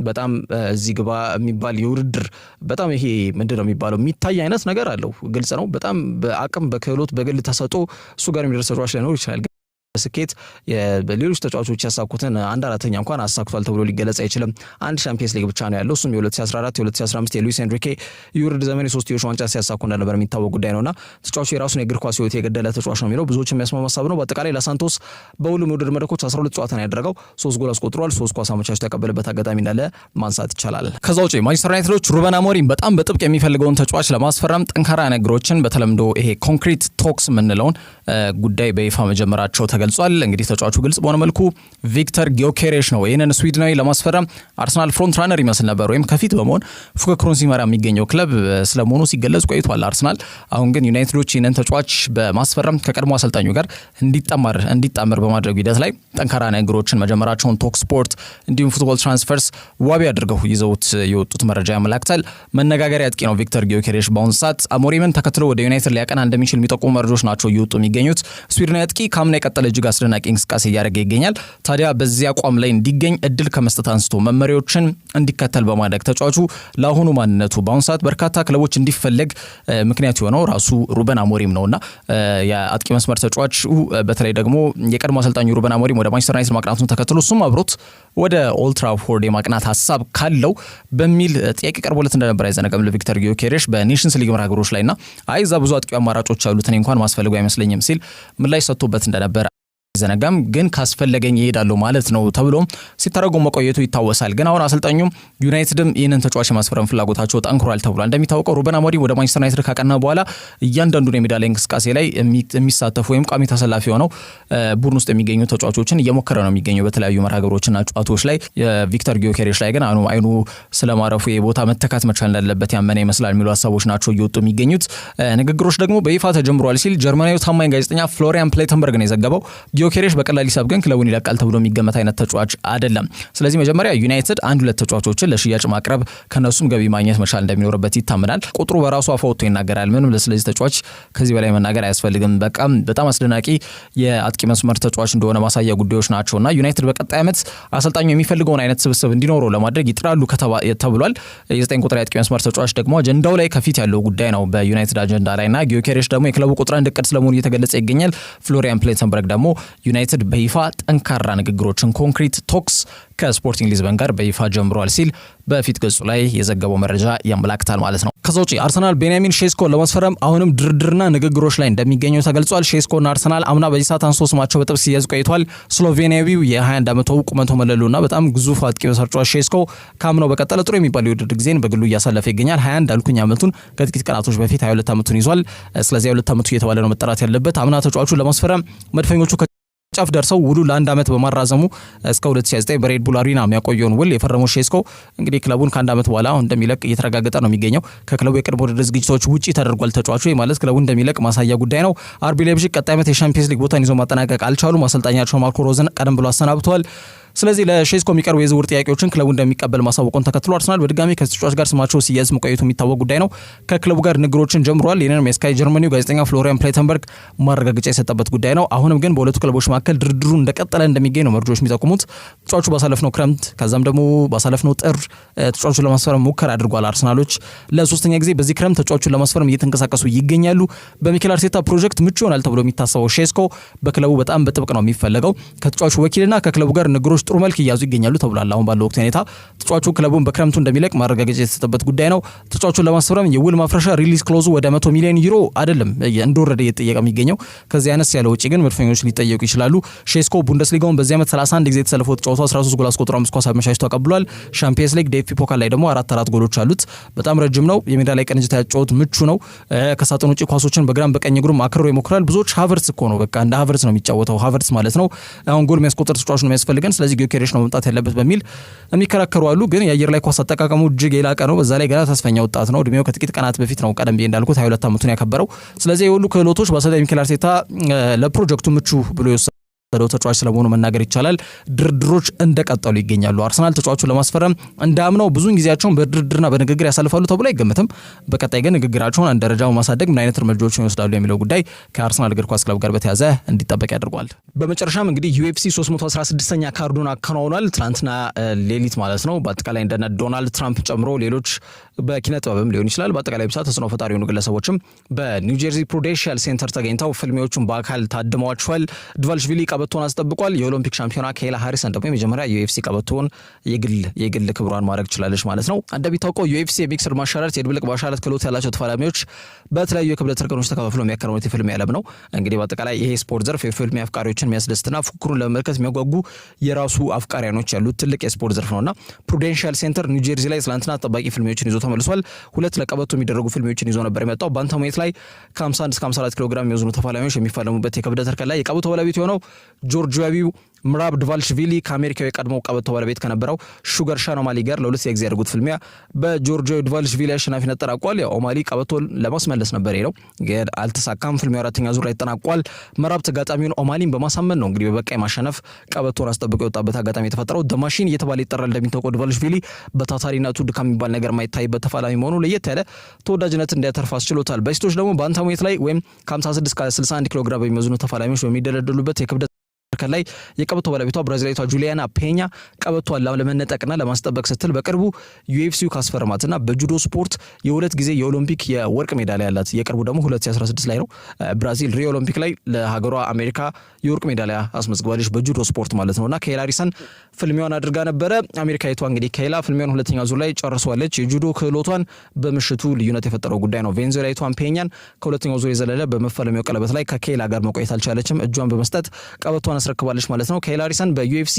በጣም እዚህ ግባ የሚባል የውድድር በጣም ይሄ ምንድን ነው የሚባለው የሚታይ አይነት ነገር አለው። ግልጽ ነው። በጣም በአቅም በክህሎት በግል ተሰጥኦ እሱ ጋር የሚደርስ ተጫዋች ላይኖር ይችላል። ስኬት በሌሎች ተጫዋቾች ያሳኩትን 1/4 እንኳን አሳክቷል ተብሎ ሊገለጽ አይችልም። አንድ ቻምፒየንስ ሊግ ብቻ ነው ያለው። እሱም የ2014 የ2015 የሉዊስ ኤንሪኬ የውድድር ዘመን የሶስትዮሽ ዋንጫ ሲያሳኩ እንደነበር የሚታወቅ ጉዳይ ነውና ተጫዋቹ የራሱን የእግር ኳስ ሕይወት የገደለ ተጫዋች ነው የሚለው ብዙዎች የሚያስማማ ሀሳብ ነው። በአጠቃላይ ለሳንቶስ በሁሉም የውድድር መድረኮች 12 ጨዋታ ነው ያደረገው። 3 ጎል አስቆጥሯል። 3 ኳስ አመቻችቶ ያቀበለበት አጋጣሚ እንዳለ ማንሳት ይቻላል። ከዛ ውጪ ማንቸስተር ዩናይትዶች ሩበን አሞሪም በጣም በጥብቅ የሚፈልገውን ተጫዋች ለማስፈረም ጠንካራ ነገሮችን በተለምዶ ይሄ ኮንክሪት ቶክስ የምንለውን ጉዳይ በይፋ መጀመራቸው ተገልጿል። እንግዲህ ተጫዋቹ ግልጽ በሆነ መልኩ ቪክተር ጊዮኬሬሽ ነው። ይህንን ስዊድናዊ ለማስፈረም አርሰናል ፍሮንት ራነር ይመስል ነበር ወይም ከፊት በመሆን ፉክክሩን ሲመራ የሚገኘው ክለብ ስለመሆኑ ሲገለጽ ቆይቷል አርሰናል። አሁን ግን ዩናይትዶች ይህንን ተጫዋች በማስፈረም ከቀድሞ አሰልጣኙ ጋር እንዲጣመር በማድረግ ሂደት ላይ ጠንካራ ነገሮችን መጀመራቸውን ቶክ ስፖርት እንዲሁም ፉትቦል ትራንስፈርስ ዋቢ አድርገው ይዘውት የወጡት መረጃ ያመላክታል። መነጋገሪያ አጥቂ ነው ቪክተር ጊዮኬሬሽ። በአሁኑ ሰዓት አሞሪምን ተከትሎ ወደ ዩናይትድ ሊያቀና እንደሚችል የሚጠቁሙ መረጃዎች ናቸው እየወጡ የሚገኙት። ስዊድናዊ አጥቂ ካምና የቀጠለ እጅግ አስደናቂ እንቅስቃሴ እያደረገ ይገኛል። ታዲያ በዚህ አቋም ላይ እንዲገኝ እድል ከመስጠት አንስቶ መመሪያዎችን እንዲከተል በማድረግ ተጫዋቹ ለአሁኑ ማንነቱ በአሁኑ ሰዓት በርካታ ክለቦች እንዲፈለግ ምክንያት የሆነው ራሱ ሩበን አሞሪም ነውና የአጥቂ መስመር ተጫዋች በተለይ ደግሞ የቀድሞ አሰልጣኙ ሩበን አሞሪም ወደ ማንቸስተር ዩናይትድ ማቅናቱን ተከትሎ እሱም አብሮት ወደ ኦልድ ትራፎርድ የማቅናት ሀሳብ ካለው በሚል ጥያቄ ቀርቦለት እንደነበር አይዘነጋም ለቪክተር ጊዮኬሬሽ በኔሽንስ ሊግ መርሃ ግብሮች ላይና እዛ ብዙ አጥቂ አማራጮች አሉት እኔ እንኳን ማስፈልጉ አይመስለኝም ሲል ምላሽ ሰጥቶበት እንደነበር ዘነጋም ግን ካስፈለገኝ ይሄዳሉ ማለት ነው ተብሎ ሲተረጎም መቆየቱ ይታወሳል። ግን አሁን አሰልጣኙ ዩናይትድም ይህንን ተጫዋች የማስፈረም ፍላጎታቸው ጠንክሯል ተብሏል። እንደሚታወቀው ሩበን አሞሪም ወደ ማንቸስተር ዩናይትድ ካቀና በኋላ እያንዳንዱን የሜዳ ላይ እንቅስቃሴ ላይ የሚሳተፉ ወይም ቋሚ ተሰላፊ ሆነው ቡድን ውስጥ የሚገኙ ተጫዋቾችን እየሞከረ ነው የሚገኘው በተለያዩ መርሃ ግብሮችና ጨዋታዎች ላይ። ቪክተር ጊዮኬሬሽ ላይ ግን አይኑ ስለማረፉ የቦታ መተካት መቻል እንዳለበት ያመነ ይመስላል የሚሉ ሀሳቦች ናቸው እየወጡ የሚገኙት። ንግግሮች ደግሞ በይፋ ተጀምሯል ሲል ጀርመናዊው ታማኝ ጋዜጠኛ ፍሎሪያን ፕሌተንበርግ ነው የዘገበው። ጊዮኬሬሽ በቀላል ሂሳብ ግን ክለቡን ይለቃል ተብሎ የሚገመት አይነት ተጫዋች አይደለም። ስለዚህ መጀመሪያ ዩናይትድ አንድ ሁለት ተጫዋቾችን ለሽያጭ ማቅረብ ከነሱም ገቢ ማግኘት መቻል እንደሚኖርበት ይታመናል። ቁጥሩ በራሱ አፋውቶ ይናገራል። ምንም ስለዚህ ተጫዋች ከዚህ በላይ መናገር አያስፈልግም። በጣም አስደናቂ የአጥቂ መስመር ተጫዋች እንደሆነ ማሳያ ጉዳዮች ናቸውና ዩናይትድ በቀጣይ ዓመት አሰልጣኙ የሚፈልገውን አይነት ስብስብ እንዲኖረው ለማድረግ ይጥራሉ ተብሏል። የ9 ቁጥር የአጥቂ መስመር ተጫዋች ደግሞ አጀንዳው ላይ ከፊት ያለው ጉዳይ ነው በዩናይትድ አጀንዳ ላይና ጊዮኬሬሽ ደግሞ የክለቡ ቁጥር አንድ እቅድ ስለመሆኑ እየተገለጸ ይገኛል። ፍሎሪያን ፕሌተንበርግ ደግሞ ዩናይትድ በይፋ ጠንካራ ንግግሮችን ኮንክሪት ቶክስ ከስፖርቲንግ ሊዝበን ጋር በይፋ ጀምሯል ሲል በፊት ገጹ ላይ የዘገበው መረጃ ያመላክታል ማለት ነው። ከዛ ውጪ አርሰናል ቤንያሚን ሼስኮን ለማስፈረም አሁንም ድርድርና ንግግሮች ላይ እንደሚገኙ ተገልጿል። ሼስኮና አርሰናል አምና በዚህ ሰዓት አንስቶ ስማቸው በጥብስ ሲያዝ ቆይቷል። ስሎቬኒያዊው የ21 ዓመቱ ቁመቱ መለሉና በጣም ግዙፍ አጥቂ ተጫዋች ሼስኮ ካምናው በቀጠለ ጥሩ የሚባል የውድድር ጊዜን በግሉ እያሳለፈ ይገኛል። 21 አልኩኝ ዓመቱን ከጥቂት ቀናቶች በፊት 22 ዓመቱን ይዟል። ስለዚህ 22 ዓመቱ እየተባለ ነው መጠራት ያለበት። አምና ተጫዋቹን ለማስፈረም መድፈኞቹ ጫፍ ደርሰው ውሉ ለአንድ ዓመት በማራዘሙ እስከ 2029 በሬድ ቡል አሪና የሚያቆየውን ውል የፈረመው ሼስኮ እንግዲህ ክለቡን ከአንድ ዓመት በኋላ እንደሚለቅ እየተረጋገጠ ነው የሚገኘው። ከክለቡ የቅድመ ውድድር ዝግጅቶች ውጪ ተደርጓል ተጫዋቹ ማለት ክለቡ እንደሚለቅ ማሳያ ጉዳይ ነው። አርቢ ላይፕዚግ ቀጣይ ዓመት የሻምፒየንስ ሊግ ቦታን ይዞ ማጠናቀቅ አልቻሉም። አሰልጣኛቸው ማርኮ ሮዝን ቀደም ብሎ አሰናብተዋል። ስለዚህ ለሼስኮ የሚቀርቡ የዝውውር ጥያቄዎችን ክለቡ እንደሚቀበል ማሳወቁን ተከትሎ አርሰናል በድጋሚ ከተጫዋች ጋር ስማቸው ሲያዝ መቆየቱ የሚታወቅ ጉዳይ ነው። ከክለቡ ጋር ንግግሮችን ጀምሯል። ይህንንም የስካይ ጀርመኒው ጋዜጠኛ ፍሎሪያን ፕሌተንበርግ ማረጋገጫ የሰጠበት ጉዳይ ነው። አሁንም ግን በሁለቱ ክለቦች መካከል ድርድሩ እንደቀጠለ እንደሚገኝ ነው መረጃዎች የሚጠቁሙት። ተጫዋቹ ባሳለፍነው ክረምት ከዛም ደግሞ ባሳለፍነው ጥር ተጫዋቹን ለማስፈረም ሙከራ አድርጓል። አርሰናሎች ለሶስተኛ ጊዜ በዚህ ክረምት ተጫዋቹን ለማስፈረም እየተንቀሳቀሱ ይገኛሉ። በሚኬል አርቴታ ፕሮጀክት ምቹ ይሆናል ተብሎ የሚታሰበው ሼስኮ በክለቡ በጣም በጥብቅ ነው የሚፈለገው። ከተጫዋቹ ወኪልና ከክለቡ ጋር ንግግሮች ጥሩ መልክ እያዙ ይገኛሉ ተብሏል። አሁን ባለው ወቅት ሁኔታ ተጫዋቹ ክለቡን በክረምቱ እንደሚለቅ ማረጋገጫ የተሰጠበት ጉዳይ ነው። ተጫዋቹን ለማስፈረም የውል ማፍረሻ ሪሊዝ ክሎዙ ወደ 100 ሚሊዮን ዩሮ አይደለም እንደወረደ እየተጠየቀ የሚገኘው። ከዚህ አይነት ያለ ውጪ ግን መድፈኞች ሊጠየቁ ይችላሉ። ሼስኮ ቡንደስሊጋውን በዚህ ዓመት 31 ጊዜ ተሰልፎ ተጫውቶ 13 ጎል አስቆጥሮ 5 ኳስ አመቻችቶ ተቀብሏል። ሻምፒየንስ ሊግ ዴፒ ፖካል ላይ ደግሞ 4 ጎሎች አሉት። በጣም ረጅም ነው። የሜዳ ላይ ቅንጅት ያጫወት ምቹ ነው። ከሳጥን ውጪ ኳሶችን በግራም በቀኝ እግሩም አክሮ ይሞክራል። ብዙዎች ሃቨርትስ እኮ ነው በቃ እንደ ሃቨርትስ ነው የሚጫወተው። ሃቨርትስ ማለት ነው አሁን ጎል የሚያስቆጥር ተጫዋች ነው የሚያስፈልገን። ስለዚህ ጊዮኬሬሽ ነው መምጣት ያለበት በሚል የሚከራከሩ አሉ። ግን የአየር ላይ ኳስ አጠቃቀሙ እጅግ የላቀ ነው። በዛ ላይ ገና ተስፈኛ ወጣት ነው። እድሜው ከጥቂት ቀናት በፊት ነው ቀደም ብዬ እንዳልኩት 22 ዓመቱን ያከበረው። ስለዚህ የሁሉ ክህሎቶች በአሰልጣኝ ሚኬል አርቴታ ለፕሮጀክቱ ምቹ ብሎ የወሰደው ተጫዋች ስለመሆኑ መናገር ይቻላል። ድርድሮች እንደቀጠሉ ይገኛሉ። አርሰናል ተጫዋቹን ለማስፈረም እንዳምነው ብዙውን ጊዜያቸውን በድርድርና በንግግር ያሳልፋሉ ተብሎ አይገመትም። በቀጣይ ግን ንግግራቸውን አንድ ደረጃ በማሳደግ ምን አይነት እርምጃዎችን ይወስዳሉ የሚለው ጉዳይ ከአርሰናል እግር ኳስ ክለብ ጋር በተያዘ እንዲጠበቅ ያደርጓል። በመጨረሻም እንግዲህ ዩኤፍሲ 316ኛ ካርዱን አከናውኗል። ትናንትና ሌሊት ማለት ነው። በአጠቃላይ እንደነ ዶናልድ ትራምፕ ጨምሮ ሌሎች በኪነ ጥበብም ሊሆን ይችላል በአጠቃላይ ብቻ ተጽዕኖ ፈጣሪ የሆኑ ግለሰቦችም በኒው ጀርዚ ፕሩዴንሻል ሴንተር ተገኝተው ፍልሚዎቹን በአካል ታድመዋቸዋል። ድቫልሽቪሊ ቀበቶን አስጠብቋል። የኦሎምፒክ ሻምፒዮና ኬይላ ሃሪሰን ደግሞ የመጀመሪያ የዩኤፍሲ ቀበቶን የግል ክብሯን ማድረግ ችላለች ማለት ነው። እንደሚታወቀው ዩኤፍሲ የሚክስድ ማርሻል አርት የድብልቅ ማርሻል አርት ክህሎት ያላቸው ተፋላሚዎች በተለያዩ የክብደት እርከኖች ተከፋፍለው የሚያከናውኑት የፍልሚያ ዓለም ነው። እንግዲህ በአጠቃላይ ይሄ ስፖርት ዘርፍ የፍልሚያ አፍቃሪዎችን የሚያስደስትና ፉክክሩን ለመመልከት የሚያጓጉ የራሱ አፍቃሪያኖች ያሉት ትልቅ የስፖርት ዘርፍ ነውና ፕሩዴንሻል ሴንተር ኒው ጀርዚ ላይ ትናንትና ጠባቂ ፍልሚዎችን ይዞ ተመልሷል። 2 ለቀበቶ የሚደረጉ ፍልሚዎችን ይዞ ነበር የመጣው። ባንታምዌት ላይ ከ51 እስከ 54 ኪሎ ግራም የሚወዝኑ ተፋላሚዎች የሚፋለሙበት የክብደት እርከን ላይ የቀበቶ ባለቤት የሆነው ጆርጂያዊው ምራብ ድቫልሽቪሊ ከአሜሪካዊ የቀድሞው ቀበቶ ባለቤት ከነበረው ሹገር ሻን ኦማሊ ጋር ለ2 ጊዜ ያደርጉት ፍልሚያ በጆርጂያዊ ድቫልሽቪሊ አሸናፊነት ተጠናቋል። ኦማሊ ቀበቶን ለማስመለስ ነበር የለው ግን አልተሳካም። ፍልሚያው 4ኛ ዙር ላይ ተጠናቋል። ምራብ ተጋጣሚውን ኦማሊን በማሳመን ነው እንግዲህ በበቃ ማሸነፍ ቀበቶን አስጠብቆ የወጣበት አጋጣሚ የተፈጠረው። ደማሽን እየተባለ ይጠራል። እንደሚታወቀው ድቫልሽቪሊ በታታሪነቱ ድካም የሚባል ነገር የማይታይበት ተፋላሚ መሆኑ ለየት ያለ ተወዳጅነት እንዲያተርፍ አስችሎታል። በሴቶች ደግሞ ባንታምዌት ላይ ወይም ከ56 እስከ 61 ኪሎ ግራም በሚመዝኑ ተፋላሚዎች በሚደለደሉበት የክብደት ላይ የቀበቶ ባለቤቷ ብራዚላዊቷ ጁሊያና ፔኛ ቀበቷን ለመነጠቅና ለማስጠበቅ ስትል በቅርቡ ዩኤፍሲው ካስፈረማትና በጁዶ ስፖርት የ2 ጊዜ የኦሎምፒክ የወርቅ ሜዳሊያ ያላት የቅርቡ ደግሞ 2016 ላይ ነው ብራዚል ሪዮ ኦሎምፒክ ላይ ለሀገሯ አሜሪካ የወርቅ ሜዳሊያ አስመዝግባለች በጁዶ ስፖርት ማለት ነውና ኬይላ ሃሪሰን ፍልሚያውን አድርጋ ነበረ። አሜሪካዊቷ እንግዲህ ኬይላ ፍልሚያውን 2ኛ ዙር ላይ ጨርሷለች። የጁዶ ክህሎቷን በምሽቱ ልዩነት የፈጠረው ጉዳይ ነው። ቬንዙዌላዊቷን ፔኛን ከ2ኛው ዙር የዘለለ በመፈለሚያው ቀለበት ላይ ከኬይላ ጋር መቆየት አልቻለችም። እጇን በመስጠት ቀበቷን ታስረክባለች ማለት ነው። ኬይል ሃሪሰን በዩኤፍሲ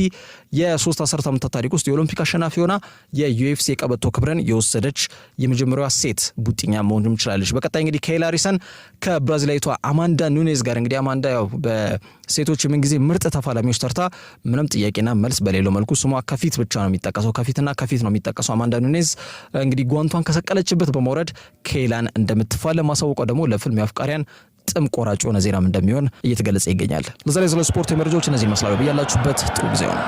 የ3 አስርተ ዓመታት ታሪክ ውስጥ የኦሎምፒክ አሸናፊ ሆና የዩኤፍሲ የቀበቶ ክብርን የወሰደች የመጀመሪያዋ ሴት ቡጢኛ መሆን ትችላለች። በቀጣይ እንግዲህ ኬይል ሃሪሰን ከብራዚላዊቷ አማንዳ ኑኔዝ ጋር እንግዲህ አማንዳ ያው በሴቶች የምንጊዜ ምርጥ ተፋላሚዎች ተርታ ምንም ጥያቄና መልስ በሌለው መልኩ ስሟ ከፊት ብቻ ነው የሚጠቀሰው፣ ከፊትና ከፊት ነው የሚጠቀሰው። አማንዳ ኑኔዝ እንግዲህ ጓንቷን ከሰቀለችበት በመውረድ ኬይላን እንደምትፋለም ማሳወቋ ደግሞ ለፊልም አፍቃሪያን ጥም ቆራጭ የሆነ ዜናም እንደሚሆን እየተገለጸ ይገኛል። ለዛሬ ስለ ስፖርት መረጃዎች እነዚህ ይመስላሉ። በያላችሁበት ጥሩ ጊዜ ነው።